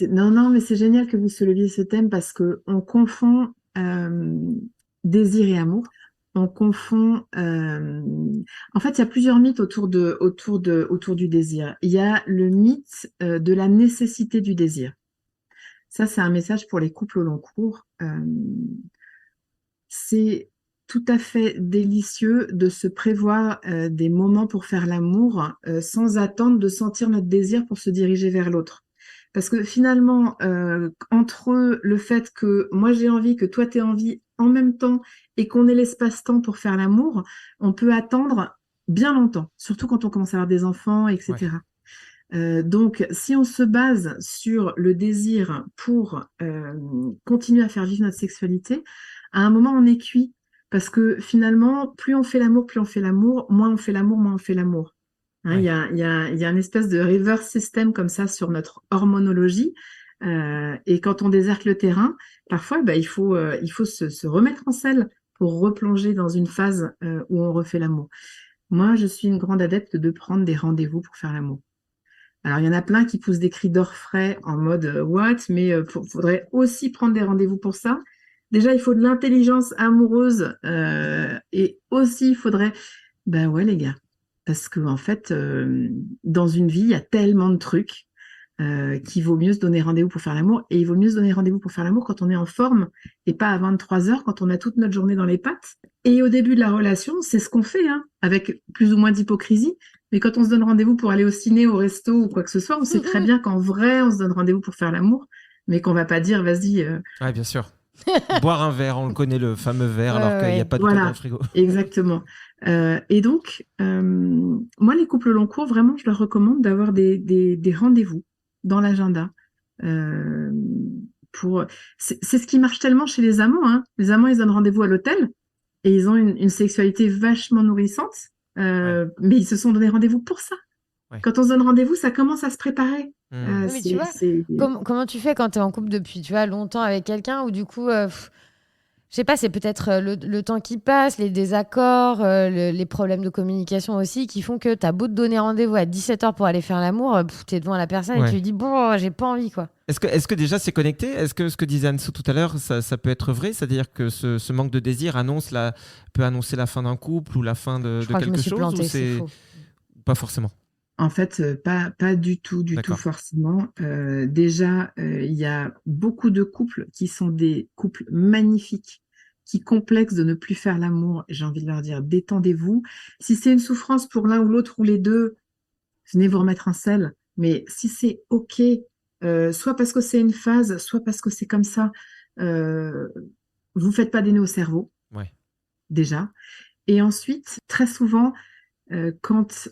non, non, mais c'est génial que vous souleviez ce thème parce que on confond désir et amour. On confond. En fait, il y a plusieurs mythes autour du désir. Il y a le mythe de la nécessité du désir. Ça, c'est un message pour les couples au long cours. C'est tout à fait délicieux de se prévoir des moments pour faire l'amour sans attendre de sentir notre désir pour se diriger vers l'autre. Parce que finalement, entre le fait que moi j'ai envie, que toi t'aies envie en même temps et qu'on ait l'espace-temps pour faire l'amour, on peut attendre bien longtemps, surtout quand on commence à avoir des enfants, Ouais. etc. Donc, si on se base sur le désir pour continuer à faire vivre notre sexualité, à un moment, on est cuit. Parce que finalement, plus on fait l'amour, moins on fait l'amour, moins on fait l'amour. Hein, Ouais. il y a une espèce de reverse system comme ça sur notre hormonologie. Et quand on déserte le terrain, parfois, bah, il faut se remettre en selle pour replonger dans une phase où on refait l'amour. Moi, je suis une grande adepte de prendre des rendez-vous pour faire l'amour. Alors, il y en a plein qui poussent des cris d'orfraie en mode what, mais faudrait aussi prendre des rendez-vous pour ça. Déjà, il faut de l'intelligence amoureuse et aussi, il faudrait... Ben ouais, les gars, parce que en fait, dans une vie, il y a tellement de trucs qu'il vaut mieux se donner rendez-vous pour faire l'amour. Et il vaut mieux se donner rendez-vous pour faire l'amour quand on est en forme et pas à 23 heures, quand on a toute notre journée dans les pattes. Et au début de la relation, c'est ce qu'on fait, hein, avec plus ou moins d'hypocrisie. Mais quand on se donne rendez-vous pour aller au ciné, au resto ou quoi que ce soit, on sait très bien qu'en vrai, on se donne rendez-vous pour faire l'amour, mais qu'on va pas dire, vas-y, Ouais, bien sûr. Boire un verre, on le connaît, le fameux verre, Ouais, alors qu'il n'y a ouais. pas de tout dans voilà, le frigo. exactement. Et donc, moi, les couples long cours, vraiment, je leur recommande d'avoir des rendez-vous dans l'agenda. Euh, c'est ce qui marche tellement chez les amants, hein. Les amants, ils donnent rendez-vous à l'hôtel et ils ont une sexualité vachement nourrissante, Ouais. mais ils se sont donné rendez-vous pour ça. Ouais. Quand on se donne rendez-vous, ça commence à se préparer. Oui, mais tu vois, comment tu fais quand tu es en couple depuis, tu vois, longtemps avec quelqu'un ou du coup, je sais pas, c'est peut-être le temps qui passe, les désaccords, les problèmes de communication aussi qui font que tu as beau te donner rendez-vous à 17h pour aller faire l'amour, tu es devant la personne et Ouais. tu lui dis bon, j'ai pas envie quoi. Est-ce que déjà c'est connecté? Est-ce que ce que disait Anne-Sou tout à l'heure, ça peut être vrai? C'est-à-dire que ce manque de désir peut annoncer la fin d'un couple ou la fin Je de crois que je me quelque suis chose? plantée, Ou c'est faux. pas forcément? En fait, pas du tout D'accord. forcément. Déjà, il y a beaucoup de couples qui sont des couples magnifiques, qui complexent de ne plus faire l'amour. J'ai envie de leur dire, détendez-vous. Si c'est une souffrance pour l'un ou l'autre ou les deux, venez vous remettre en selle. Mais si c'est OK, soit parce que c'est une phase, soit parce que c'est comme ça, vous faites pas des nœuds au cerveau, Ouais. déjà. Et ensuite, très souvent, quand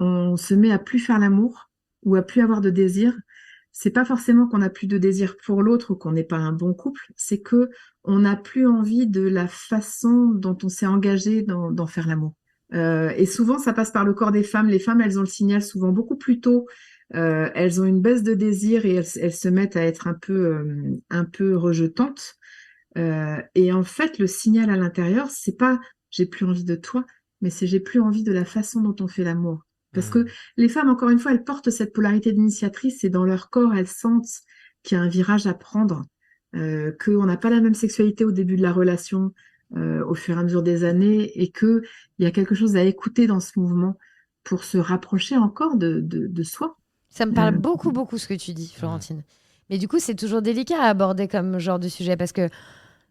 on se met à plus faire l'amour ou à plus avoir de désir, c'est pas forcément qu'on n'a plus de désir pour l'autre ou qu'on n'est pas un bon couple, c'est que on n'a plus envie de la façon dont on s'est engagé dans faire l'amour. Et souvent, ça passe par le corps des femmes. Les femmes, elles ont le signal souvent beaucoup plus tôt. Elles ont une baisse de désir et elles se mettent à être un peu rejetantes. Et en fait, le signal à l'intérieur, c'est pas j'ai plus envie de toi, mais c'est j'ai plus envie de la façon dont on fait l'amour. Parce que les femmes, encore une fois, elles portent cette polarité d'initiatrice et dans leur corps, elles sentent qu'il y a un virage à prendre, qu'on n'a pas la même sexualité au début de la relation, au fur et à mesure des années, et qu'il y a quelque chose à écouter dans ce mouvement pour se rapprocher encore de soi. Ça me parle Euh, beaucoup ce que tu dis, Florentine. Mais du coup, c'est toujours délicat à aborder comme genre de sujet parce que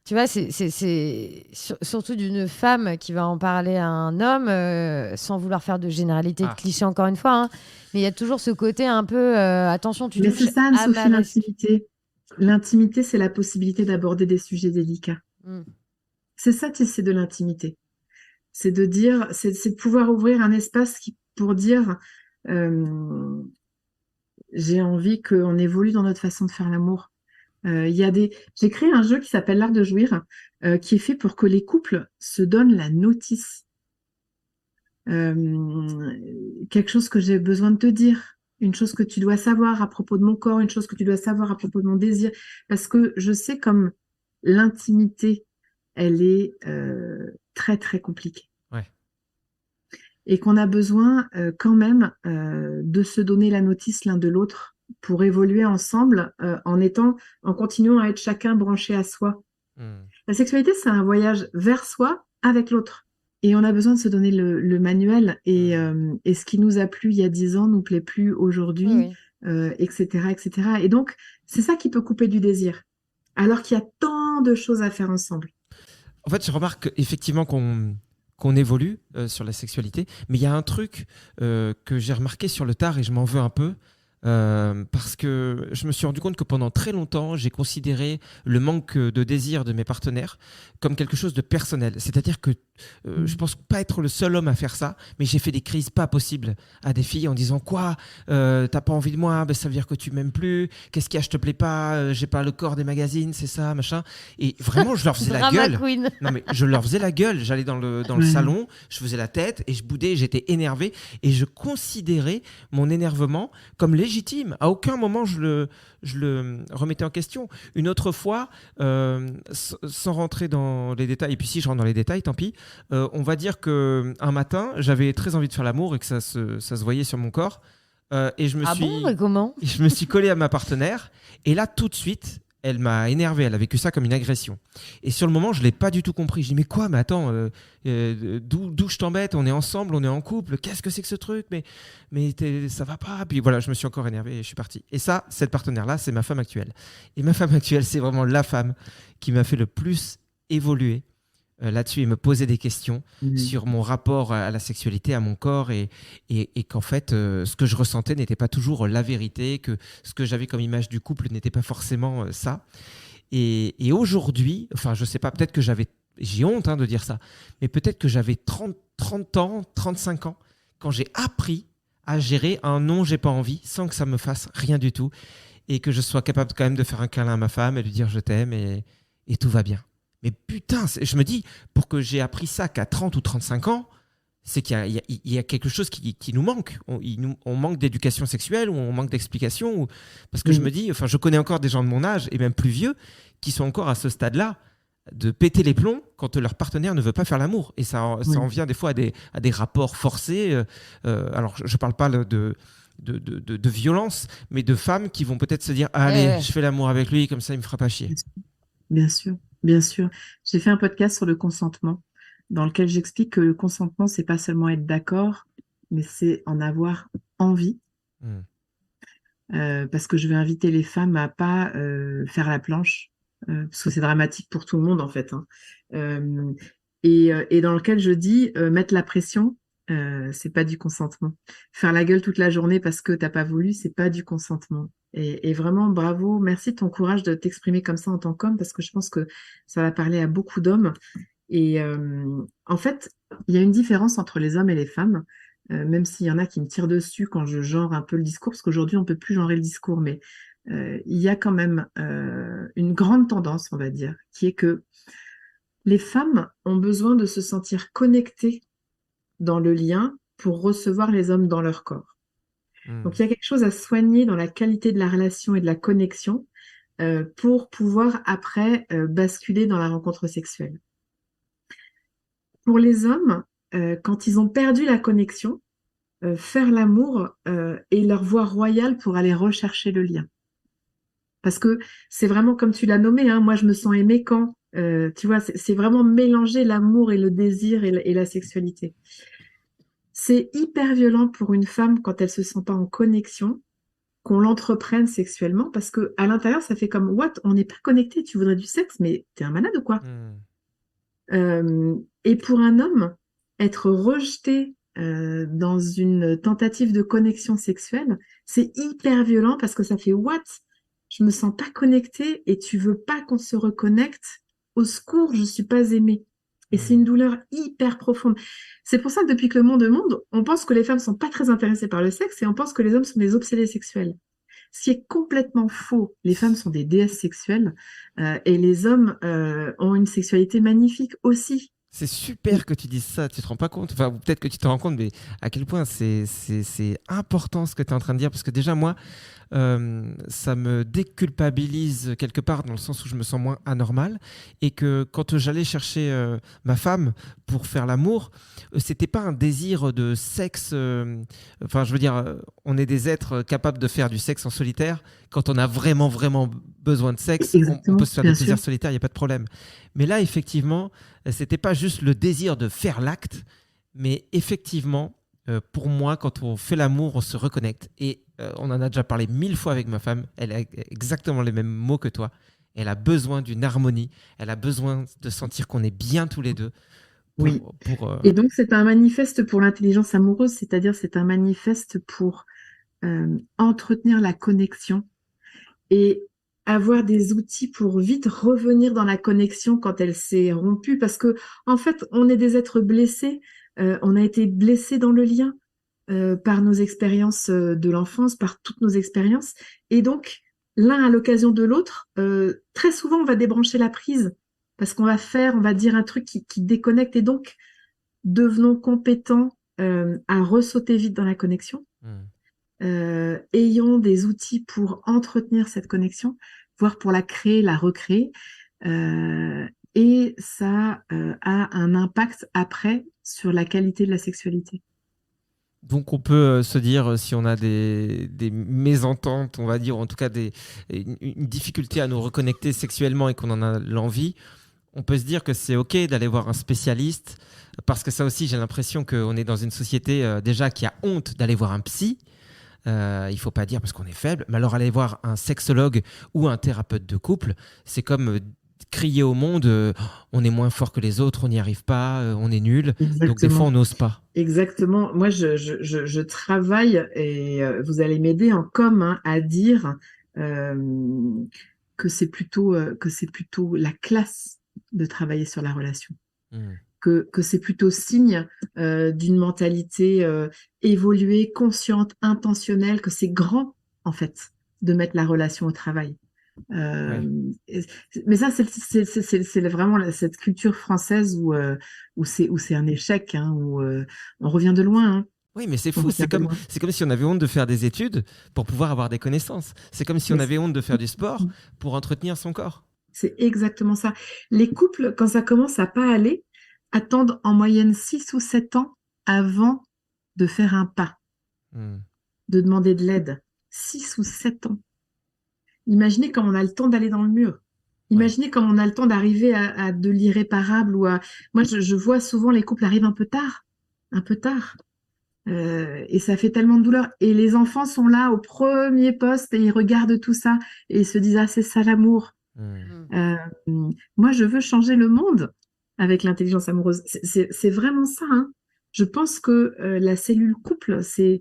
tu vois, surtout d'une femme qui va en parler à un homme, sans vouloir faire de généralité, de cliché encore une fois. Hein. Mais il y a toujours ce côté un peu, attention, tu Mais touches c'est ça, à Anne-Sophie, ma l'intimité. L'intimité, c'est la possibilité d'aborder des sujets délicats. Mm. C'est ça, c'est de l'intimité. C'est de dire, c'est de pouvoir ouvrir un espace pour dire, j'ai envie qu'on évolue dans notre façon de faire l'amour. J'ai créé un jeu qui s'appelle l'art de jouir, qui est fait pour que les couples se donnent la notice. Quelque chose que j'ai besoin de te dire, une chose que tu dois savoir à propos de mon corps, une chose que tu dois savoir à propos de mon désir, parce que je sais comme l'intimité, elle est très très compliquée. Ouais. Et qu'on a besoin quand même de se donner la notice l'un de l'autre pour évoluer ensemble en continuant à être chacun branché à soi. La sexualité, c'est un voyage vers soi avec l'autre. Et on a besoin de se donner le manuel. Et ce qui nous a plu il y a 10 ans nous plaît plus aujourd'hui, etc., etc. Et donc, c'est ça qui peut couper du désir. Alors qu'il y a tant de choses à faire ensemble. En fait, je remarque effectivement qu'on évolue sur la sexualité, mais il y a un truc que j'ai remarqué sur le tard et je m'en veux un peu. Parce que je me suis rendu compte que pendant très longtemps, j'ai considéré le manque de désir de mes partenaires comme quelque chose de personnel. C'est-à-dire que je pense pas être le seul homme à faire ça, mais j'ai fait des crises pas possibles à des filles en disant quoi, t'as pas envie de moi, ben, ça veut dire que tu m'aimes plus, qu'est-ce qu'il y a, je te plais pas, j'ai pas le corps des magazines, c'est ça, machin. Et vraiment, je leur faisais la Drama gueule. queen. Non mais je leur faisais la gueule, j'allais dans le salon, je faisais la tête et je boudais, j'étais énervé et je considérais mon énervement comme légitime. À aucun moment je le remettais en question. Une autre fois, sans rentrer dans les détails, et puis si je rentre dans les détails, tant pis, on va dire qu'un matin, j'avais très envie de faire l'amour et que ça se voyait sur mon corps. Et Bon, et comment? je me suis collé à ma partenaire et là, tout de suite, elle m'a énervé, elle a vécu ça comme une agression. Et sur le moment, je ne l'ai pas du tout compris. Je dis, mais quoi, mais attends, d'où je t'embête? On est ensemble, on est en couple, qu'est-ce que c'est que ce truc? Mais ça va pas. Puis voilà, je me suis encore énervé et je suis parti. Et ça, cette partenaire-là, c'est ma femme actuelle. Et ma femme actuelle, c'est vraiment la femme qui m'a fait le plus évoluer là-dessus et me poser des questions sur mon rapport à la sexualité, à mon corps et qu'en fait, ce que je ressentais n'était pas toujours la vérité, que ce que j'avais comme image du couple n'était pas forcément ça. Et aujourd'hui, enfin, je sais pas, peut-être que j'ai honte de dire ça, mais peut-être que j'avais 30 ans, 35 ans, quand j'ai appris à gérer un non, j'ai pas envie, sans que ça me fasse rien du tout, et que je sois capable quand même de faire un câlin à ma femme et lui dire je t'aime et tout va bien. Mais putain, je me dis, pour que j'ai appris ça qu'à 30 ou 35 ans, c'est qu'il y a quelque chose qui nous manque. On manque d'éducation sexuelle ou on manque d'explication. Parce que je me dis, enfin, je connais encore des gens de mon âge et même plus vieux qui sont encore à ce stade-là de péter les plombs quand leur partenaire ne veut pas faire l'amour. Et ça en vient des fois à des rapports forcés. Alors, je ne parle pas de violence, mais de femmes qui vont peut-être se dire allez, je fais l'amour avec lui, comme ça il me fera pas chier. Bien sûr, bien sûr. J'ai fait un podcast sur le consentement dans lequel j'explique que le consentement, c'est pas seulement être d'accord, mais c'est en avoir envie. Parce que je vais inviter les femmes à pas faire la planche, parce que c'est dramatique pour tout le monde en fait. Et dans lequel je dis mettre la pression, c'est pas du consentement. Faire la gueule toute la journée parce que t'as pas voulu, c'est pas du consentement. Et vraiment, bravo, merci de ton courage de t'exprimer comme ça en tant qu'homme, parce que je pense que ça va parler à beaucoup d'hommes. Et en fait, il y a une différence entre les hommes et les femmes, même s'il y en a qui me tirent dessus quand je genre un peu le discours, parce qu'aujourd'hui, on peut plus genrer le discours, mais il y a quand même une grande tendance, on va dire, qui est que les femmes ont besoin de se sentir connectées dans le lien pour recevoir les hommes dans leur corps. Donc, il y a quelque chose à soigner dans la qualité de la relation et de la connexion pour pouvoir après basculer dans la rencontre sexuelle. Pour les hommes, quand ils ont perdu la connexion, faire l'amour est leur voie royale pour aller rechercher le lien. Parce que c'est vraiment comme tu l'as nommé, moi je me sens aimée quand, tu vois, c'est vraiment mélanger l'amour et le désir et la sexualité. C'est hyper violent pour une femme quand elle se sent pas en connexion, qu'on l'entreprenne sexuellement, parce que à l'intérieur, ça fait comme, what, on n'est pas connecté, tu voudrais du sexe, mais t'es un malade ou quoi? Et pour un homme, être rejeté dans une tentative de connexion sexuelle, c'est hyper violent parce que ça fait, what? Je me sens pas connectée et tu veux pas qu'on se reconnecte? Au secours, je suis pas aimée. Et c'est une douleur hyper profonde. C'est pour ça que depuis que le monde est monde, on pense que les femmes sont pas très intéressées par le sexe et on pense que les hommes sont des obsédés sexuels. Ce qui est complètement faux. Les femmes sont des déesses sexuelles et les hommes ont une sexualité magnifique aussi. C'est super que tu dises ça, tu te rends pas compte, enfin ou peut-être que tu te rends compte, mais à quel point c'est important ce que tu es en train de dire, parce que déjà moi, ça me déculpabilise quelque part dans le sens où je me sens moins anormal, et que quand j'allais chercher ma femme pour faire l'amour, c'était pas un désir de sexe, enfin je veux dire, on est des êtres capables de faire du sexe en solitaire, quand on a vraiment besoin de sexe, on peut se faire des plaisirs solitaires, il n'y a pas de problème. Mais là, effectivement, c'était pas juste le désir de faire l'acte, mais effectivement, pour moi, quand on fait l'amour, on se reconnecte. Et on en a déjà parlé 1000 fois avec ma femme, elle a exactement les mêmes mots que toi. Elle a besoin d'une harmonie, elle a besoin de sentir qu'on est bien tous les deux. Oui. Et donc, c'est un manifeste pour l'intelligence amoureuse, c'est-à-dire c'est un manifeste pour entretenir la connexion et avoir des outils pour vite revenir dans la connexion quand elle s'est rompue. Parce que, en fait, on est des êtres blessés. On a été blessés dans le lien par nos expériences de l'enfance, par toutes nos expériences. Et donc, l'un à l'occasion de l'autre, très souvent, on va débrancher la prise parce qu'on va dire un truc qui déconnecte. Et donc, devenons compétents à ressauter vite dans la connexion. Ayons des outils pour entretenir cette connexion, voire pour la créer, la recréer. Et ça a un impact après sur la qualité de la sexualité. Donc on peut se dire, si on a des mésententes, on va dire, ou en tout cas une difficulté à nous reconnecter sexuellement et qu'on en a l'envie, on peut se dire que c'est OK d'aller voir un spécialiste, parce que ça aussi, j'ai l'impression qu'on est dans une société déjà qui a honte d'aller voir un psy. Il ne faut pas dire parce qu'on est faible, mais alors aller voir un sexologue ou un thérapeute de couple, c'est comme crier au monde on est moins fort que les autres, on n'y arrive pas, on est nul. Exactement. Donc des fois on n'ose pas. Exactement. Moi je travaille et vous allez m'aider en com à dire que c'est plutôt la classe de travailler sur la relation. Que c'est plutôt signe d'une mentalité évoluée, consciente, intentionnelle, que c'est grand, en fait, de mettre la relation au travail. Mais ça, c'est vraiment cette culture française où c'est un échec, où on revient de loin. Oui, mais c'est fou. C'est comme si on avait honte de faire des études pour pouvoir avoir des connaissances. C'est comme si on avait honte de faire du sport pour entretenir son corps. C'est exactement ça. Les couples, quand ça commence à pas aller, attendent en moyenne 6 ou 7 ans avant de faire un pas, de demander de l'aide. 6 ou 7 ans. Imaginez comme on a le temps d'aller dans le mur. Imaginez comme on a le temps d'arriver à de l'irréparable ou à... Moi, je vois souvent les couples arrivent un peu tard. Et ça fait tellement de douleur. Et les enfants sont là au premier poste et ils regardent tout ça et ils se disent « Ah, c'est ça l'amour ». Moi, je veux changer le monde avec l'intelligence amoureuse. C'est vraiment ça. Je pense que la cellule couple, c'est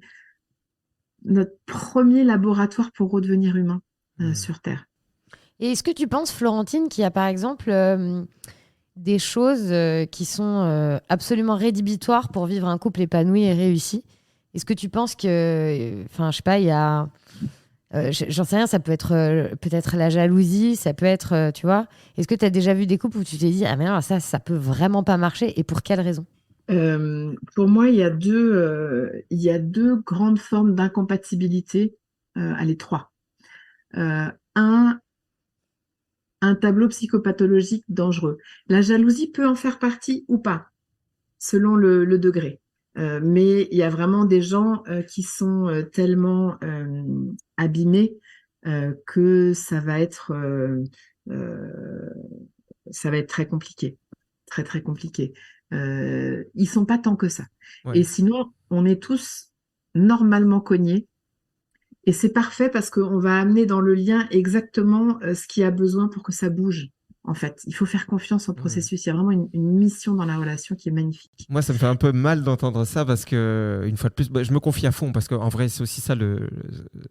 notre premier laboratoire pour redevenir humain sur Terre. Et est-ce que tu penses, Florentine, qu'il y a par exemple des choses qui sont absolument rédhibitoires pour vivre un couple épanoui et réussi? Est-ce que tu penses que, enfin, je sais pas, il y a... j'en sais rien, ça peut être peut-être la jalousie, ça peut être, tu vois. Est-ce que tu as déjà vu des couples où tu t'es dit, ah mais alors ça peut vraiment pas marcher, et pour quelle raison? Pour moi, il y a deux grandes formes d'incompatibilité, allez, trois. Un tableau psychopathologique dangereux. La jalousie peut en faire partie ou pas, selon le degré. Mais il y a vraiment des gens qui sont tellement abîmés que ça va être très compliqué, très très compliqué. Ils sont pas tant que ça. Ouais. Et sinon, on est tous normalement cognés. Et c'est parfait parce qu'on va amener dans le lien exactement ce qu'il y a besoin pour que ça bouge, en fait. Il faut faire confiance au processus. Il y a vraiment une mission dans la relation qui est magnifique. Moi, ça me fait un peu mal d'entendre ça parce que, une fois de plus, je me confie à fond parce qu'en vrai, c'est aussi ça le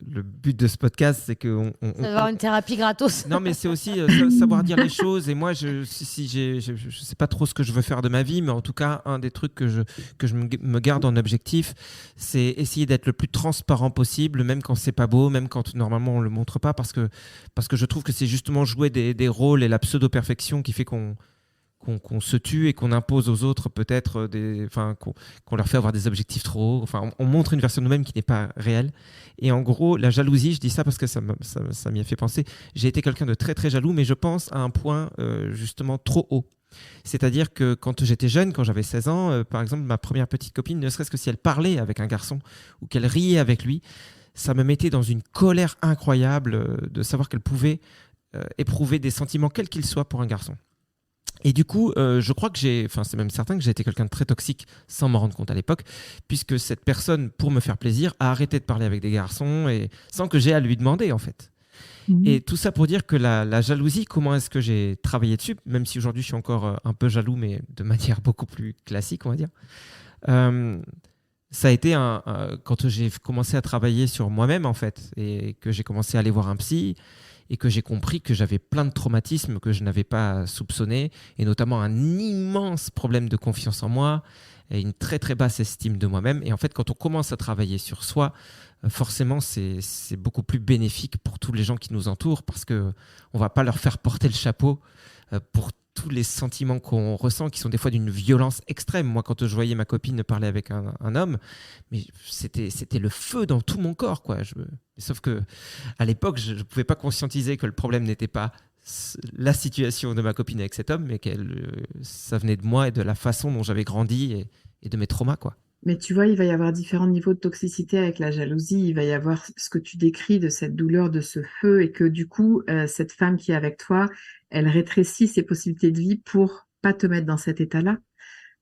but de ce podcast, c'est que Ça va avoir une thérapie gratos. Non, mais c'est aussi savoir dire les choses. Et moi, je sais pas trop ce que je veux faire de ma vie, mais en tout cas, un des trucs que je me garde en objectif, c'est essayer d'être le plus transparent possible, même quand c'est pas beau, même quand normalement on le montre pas, parce que je trouve que c'est justement jouer des rôles et la pseudo-perfection qui fait qu'on se tue et qu'on impose aux autres peut-être qu'on leur fait avoir des objectifs trop hauts. Enfin, on montre une version de nous-mêmes qui n'est pas réelle. Et en gros, la jalousie, je dis ça parce que ça m'y a fait penser. J'ai été quelqu'un de très très jaloux, mais je pense à un point justement trop haut. C'est-à-dire que quand j'étais jeune, quand j'avais 16 ans, par exemple, ma première petite copine, ne serait-ce que si elle parlait avec un garçon ou qu'elle riait avec lui, ça me mettait dans une colère incroyable de savoir qu'elle pouvait éprouver des sentiments quels qu'ils soient pour un garçon. Et du coup, je crois que c'est même certain que j'ai été quelqu'un de très toxique sans m'en rendre compte à l'époque, puisque cette personne, pour me faire plaisir, a arrêté de parler avec des garçons et sans que j'aie à lui demander en fait. Et tout ça pour dire que la jalousie, comment est-ce que j'ai travaillé dessus, même si aujourd'hui je suis encore un peu jaloux, mais de manière beaucoup plus classique, on va dire. Ça a été quand j'ai commencé à travailler sur moi-même en fait, et que j'ai commencé à aller voir un psy, et que j'ai compris que j'avais plein de traumatismes que je n'avais pas soupçonnés, et notamment un immense problème de confiance en moi, et une très très basse estime de moi-même. Et en fait, quand on commence à travailler sur soi, forcément, c'est beaucoup plus bénéfique pour tous les gens qui nous entourent, parce qu'on ne va pas leur faire porter le chapeau pour tous les sentiments qu'on ressent, qui sont des fois d'une violence extrême. Moi, quand je voyais ma copine parler avec un homme, mais c'était le feu dans tout mon corps, quoi. Sauf que à l'époque, je ne pouvais pas conscientiser que le problème n'était pas la situation de ma copine avec cet homme, mais ça venait de moi et de la façon dont j'avais grandi et de mes traumas, quoi. Mais tu vois, il va y avoir différents niveaux de toxicité avec la jalousie. Il va y avoir ce que tu décris de cette douleur, de ce feu, et que du coup, cette femme qui est avec toi, elle rétrécit ses possibilités de vie pour pas te mettre dans cet état-là.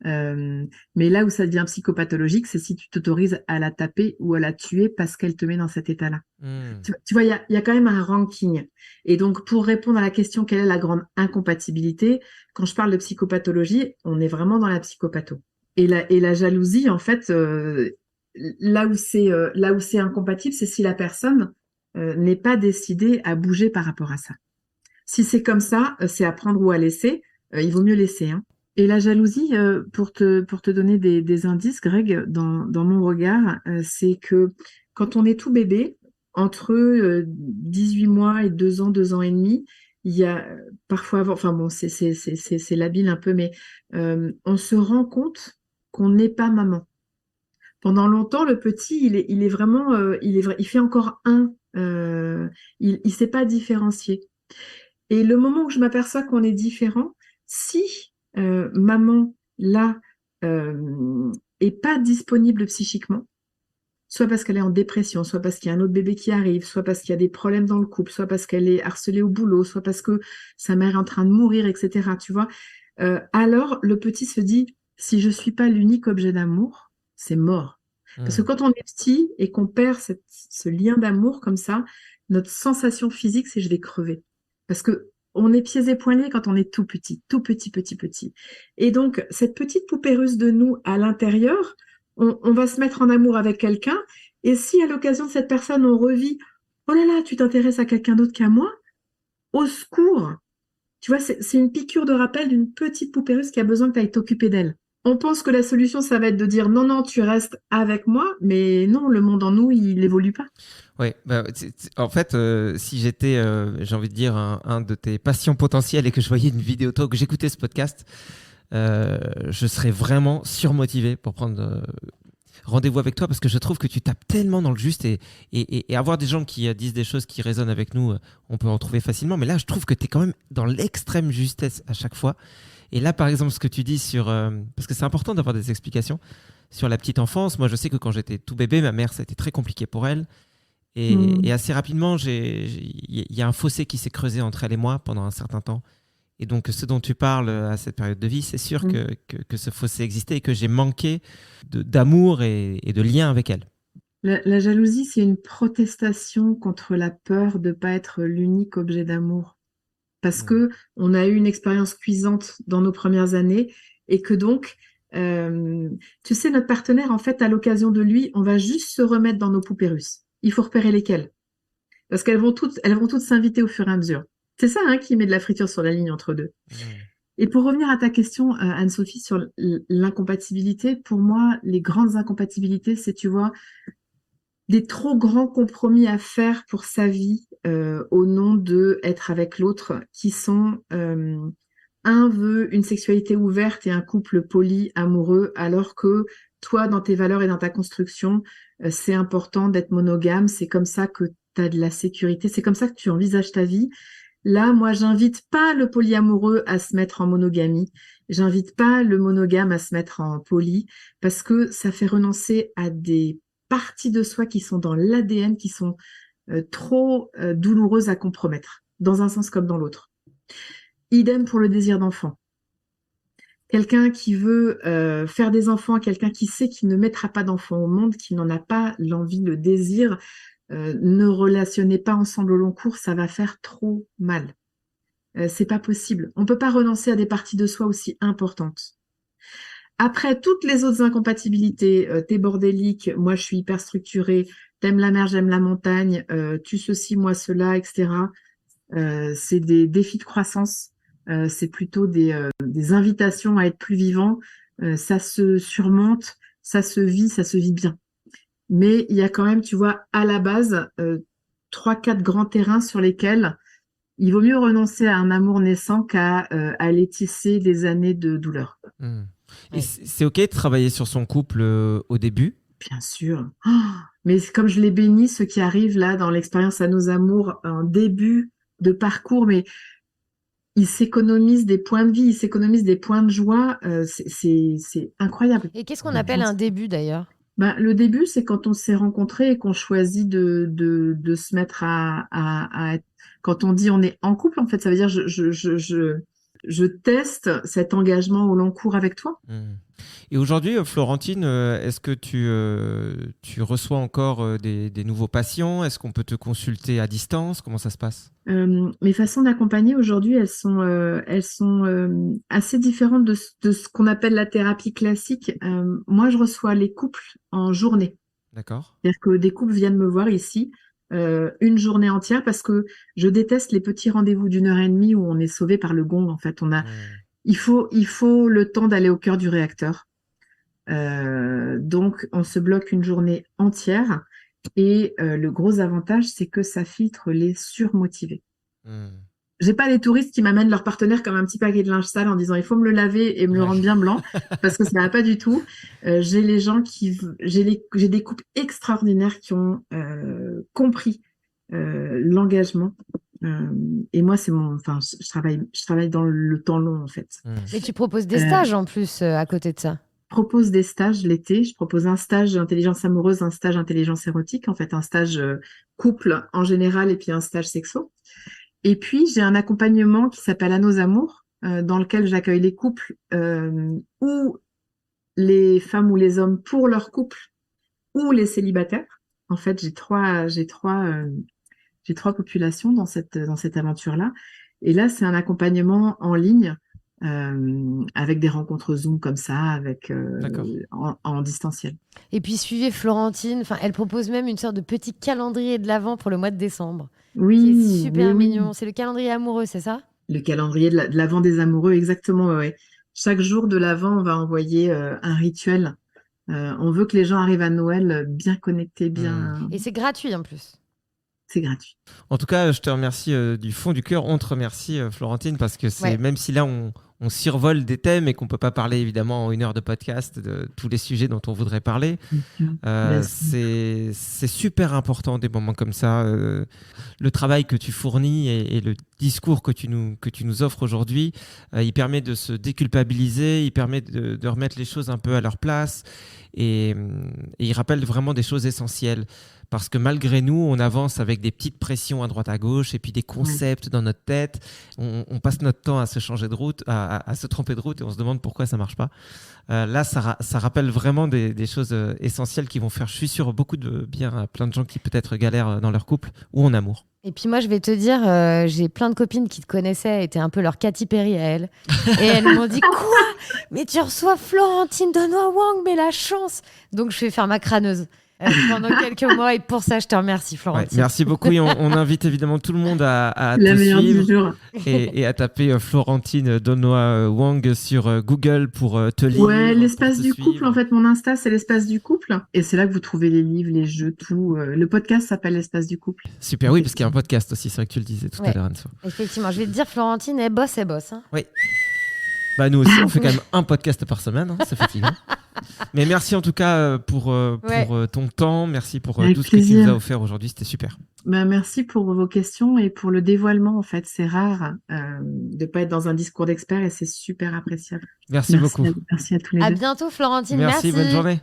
Mais là où ça devient psychopathologique, c'est si tu t'autorises à la taper ou à la tuer parce qu'elle te met dans cet état-là. Tu vois, il y a quand même un ranking. Et donc, pour répondre à la question, quelle est la grande incompatibilité, quand je parle de psychopathologie, on est vraiment dans la psychopatho. Et la jalousie, en fait, là où c'est incompatible, c'est si la personne n'est pas décidée à bouger par rapport à ça. Si c'est comme ça, c'est à prendre ou à laisser. Il vaut mieux laisser, hein. Et la jalousie, pour te donner des indices, Greg, dans mon regard, c'est que quand on est tout bébé, entre 18 mois et 2 ans, 2 ans et demi, il y a parfois avant, enfin bon, c'est labile un peu, mais on se rend compte qu'on n'est pas maman. Pendant longtemps, le petit, il est vraiment, il fait encore un, il sait pas différencier. Et le moment où je m'aperçois qu'on est différent, si maman là est pas disponible psychiquement, soit parce qu'elle est en dépression, soit parce qu'il y a un autre bébé qui arrive, soit parce qu'il y a des problèmes dans le couple, soit parce qu'elle est harcelée au boulot, soit parce que sa mère est en train de mourir, etc. Tu vois, alors le petit se dit, si je suis pas l'unique objet d'amour, c'est mort. Parce que quand on est petit et qu'on perd ce lien d'amour comme ça, notre sensation physique, c'est je vais crever. Parce que on est pieds et poings liés quand on est tout petit. Et donc, cette petite poupée russe de nous à l'intérieur, on va se mettre en amour avec quelqu'un. Et si à l'occasion de cette personne, on revit, oh là là, tu t'intéresses à quelqu'un d'autre qu'à moi, au secours. Tu vois, c'est une piqûre de rappel d'une petite poupée russe qui a besoin que tu ailles t'occuper d'elle. On pense que la solution, ça va être de dire non, tu restes avec moi, mais non, le monde en nous, il n'évolue pas. Oui, en fait, si j'étais, j'ai envie de dire, un de tes patients potentiels et que je voyais une vidéo toi, que j'écoutais ce podcast, je serais vraiment surmotivé pour prendre rendez-vous avec toi parce que je trouve que tu tapes tellement dans le juste et avoir des gens qui disent des choses qui résonnent avec nous, on peut en trouver facilement. Mais là, je trouve que tu es quand même dans l'extrême justesse à chaque fois. Et là, par exemple, ce que tu dis sur... parce que c'est important d'avoir des explications sur la petite enfance. Moi, je sais que quand j'étais tout bébé, ma mère, ça a été très compliqué pour elle. Et assez rapidement, il y a un fossé qui s'est creusé entre elle et moi pendant un certain temps. Et donc, ce dont tu parles à cette période de vie, c'est sûr que ce fossé existait et que j'ai manqué d'amour et de lien avec elle. La jalousie, c'est une protestation contre la peur de ne pas être l'unique objet d'amour. parce que on a eu une expérience cuisante dans nos premières années et que donc, tu sais, notre partenaire, en fait, à l'occasion de lui, on va juste se remettre dans nos poupées russes. Il faut repérer lesquelles. Parce qu'elles vont toutes s'inviter au fur et à mesure. C'est ça, hein, qui met de la friture sur la ligne entre deux. Et pour revenir à ta question, Anne-Sophie, sur l'incompatibilité, pour moi, les grandes incompatibilités, c'est, tu vois, des trop grands compromis à faire pour sa vie au nom de être avec l'autre, qui sont un veut une sexualité ouverte et un couple poli, amoureux, alors que toi, dans tes valeurs et dans ta construction, c'est important d'être monogame, c'est comme ça que tu as de la sécurité, c'est comme ça que tu envisages ta vie. Là, moi, j'invite pas le polyamoureux à se mettre en monogamie, j'invite pas le monogame à se mettre en poly, parce que ça fait renoncer à des parties de soi qui sont dans l'ADN, qui sont trop douloureuses à compromettre, dans un sens comme dans l'autre. Idem pour le désir d'enfant. Quelqu'un qui veut faire des enfants, quelqu'un qui sait qu'il ne mettra pas d'enfants au monde, qui n'en a pas l'envie, le désir, ne relationnez pas ensemble au long cours, ça va faire trop mal. C'est pas possible. On peut pas renoncer à des parties de soi aussi importantes. Après, toutes les autres incompatibilités, t'es bordélique, moi je suis hyper structurée, t'aimes la mer, j'aime la montagne, tu ceci, moi cela, etc. C'est des défis de croissance, c'est plutôt des invitations à être plus vivant, ça se surmonte, ça se vit bien. Mais il y a quand même, tu vois, à la base, 3-4 grands terrains sur lesquels il vaut mieux renoncer à un amour naissant qu'à aller tisser des années de douleur. Et c'est OK de travailler sur son couple au début? Bien sûr. Oh, mais comme je l'ai béni, ceux qui arrivent là dans l'expérience à nos amours en début de parcours, mais ils s'économisent des points de vie, ils s'économisent des points de joie. C'est incroyable. Et qu'est-ce qu'on appelle un début d'ailleurs? Ben, le début, c'est quand on s'est rencontrés et qu'on choisit de se mettre à être... Quand on dit on est en couple, en fait, ça veut dire je teste cet engagement au long cours avec toi. Et aujourd'hui, Florentine, est-ce que tu reçois encore des nouveaux patients? Est-ce qu'on peut te consulter à distance? Comment ça se passe? Mes façons d'accompagner aujourd'hui, elles sont assez différentes de ce qu'on appelle la thérapie classique. Moi, je reçois les couples en journée. D'accord. C'est-à-dire que des couples viennent me voir ici une journée entière parce que je déteste les petits rendez-vous d'1h30 où on est sauvé par le gong. En fait, il faut le temps d'aller au cœur du réacteur. Donc, on se bloque une journée entière. Et le gros avantage, c'est que ça filtre les surmotivés. J'ai pas les touristes qui m'amènent leur partenaire comme un petit paquet de linge sale en disant il faut me le laver et me le rendre bien blanc parce que ça va pas du tout. J'ai des couples extraordinaires qui ont compris l'engagement. Et moi, je travaille dans le temps long en fait. Et tu proposes des stages en plus à côté de ça. Propose des stages l'été. Je propose un stage intelligence amoureuse, un stage intelligence érotique, en fait, un stage couple en général et puis un stage sexo. Et puis, j'ai un accompagnement qui s'appelle À nos amours, dans lequel j'accueille les couples ou les femmes ou les hommes pour leur couple ou les célibataires. En fait, j'ai trois populations dans cette aventure-là. Et là, c'est un accompagnement en ligne avec des rencontres Zoom comme ça, en distanciel. Et puis suivez Florentine, elle propose même une sorte de petit calendrier de l'Avent pour le mois de décembre. Oui, qui est super oui. mignon. C'est le calendrier amoureux, c'est ça? Le calendrier de l'Avent des amoureux, exactement. Ouais. Chaque jour de l'Avent, on va envoyer un rituel. On veut que les gens arrivent à Noël bien connectés, bien. Et c'est gratuit en plus. C'est gratuit. En tout cas, je te remercie du fond du cœur. On te remercie, Florentine, parce que même si là, on survole des thèmes et qu'on ne peut pas parler évidemment en 1 heure de podcast de tous les sujets dont on voudrait parler, c'est super important des moments comme ça. Le travail que tu fournis et le discours que tu nous offres aujourd'hui, il permet de se déculpabiliser, il permet de remettre les choses un peu à leur place et il rappelle vraiment des choses essentielles. parce que malgré nous, on avance avec des petites pressions à droite à gauche et puis des concepts dans notre tête. On passe notre temps à se changer de route, à se tromper de route et on se demande pourquoi ça marche pas. Là, ça rappelle vraiment des choses essentielles qui vont faire, je suis sûr, beaucoup de bien à plein de gens qui peut-être galèrent dans leur couple ou en amour. Et puis moi, je vais te dire, j'ai plein de copines qui te connaissaient, étaient un peu leur Katy Perry à elles. Et elles m'ont dit, quoi? Mais tu reçois Florentine Donois-Wang, mais la chance! Donc je vais faire ma crâneuse pendant quelques mois. Et pour ça, je te remercie, Florentine. Ouais, merci beaucoup. Et on invite évidemment tout le monde à La te meilleure du suivre jour. et à taper Florentine Donois-Wang sur Google pour te lire. Ouais, l'espace pour te du couple, suivre. en fait, mon Insta, c'est l'espace du couple. Et c'est là que vous trouvez les livres, les jeux, tout. Le podcast s'appelle l'espace du couple. Super, oui, parce qu'il y a un podcast aussi, c'est vrai que tu le disais tout à Ouais. l'heure, Anne-Sophie. Effectivement, je vais te dire, Florentine, elle bosse. Hein. Bah, nous aussi, on fait quand même un podcast par semaine, hein, c'est fatigant. Mais merci en tout cas pour ton temps, merci pour Avec tout ce que tu plaisir. nous as offert aujourd'hui, c'était super. Ben, merci pour vos questions et pour le dévoilement. En fait, c'est rare de pas être dans un discours d'expert et c'est super appréciable. Merci beaucoup. Merci à tous les À deux. bientôt, Florentine. Merci, bonne journée.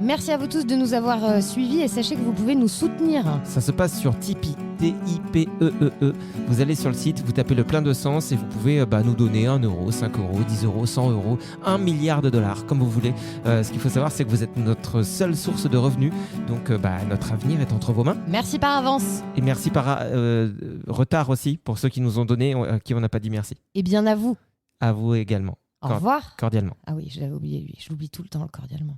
Merci à vous tous de nous avoir suivis et sachez que vous pouvez nous soutenir. Ça se passe sur Tipeee, T-I-P-E-E-E. Vous allez sur le site, vous tapez le plein de sens et vous pouvez nous donner 1 euro, 5 euros, 10 euros, 100 euros, 1 milliard de dollars, comme vous voulez. Ce qu'il faut savoir, c'est que vous êtes notre seule source de revenus. Donc, notre avenir est entre vos mains. Merci par avance. Et merci par retard aussi pour ceux qui nous ont donné, à qui on n'a pas dit merci. Et bien à vous. À vous également. Au revoir. Cordialement. Ah oui, je l'avais oublié lui. Je l'oublie tout le temps, cordialement.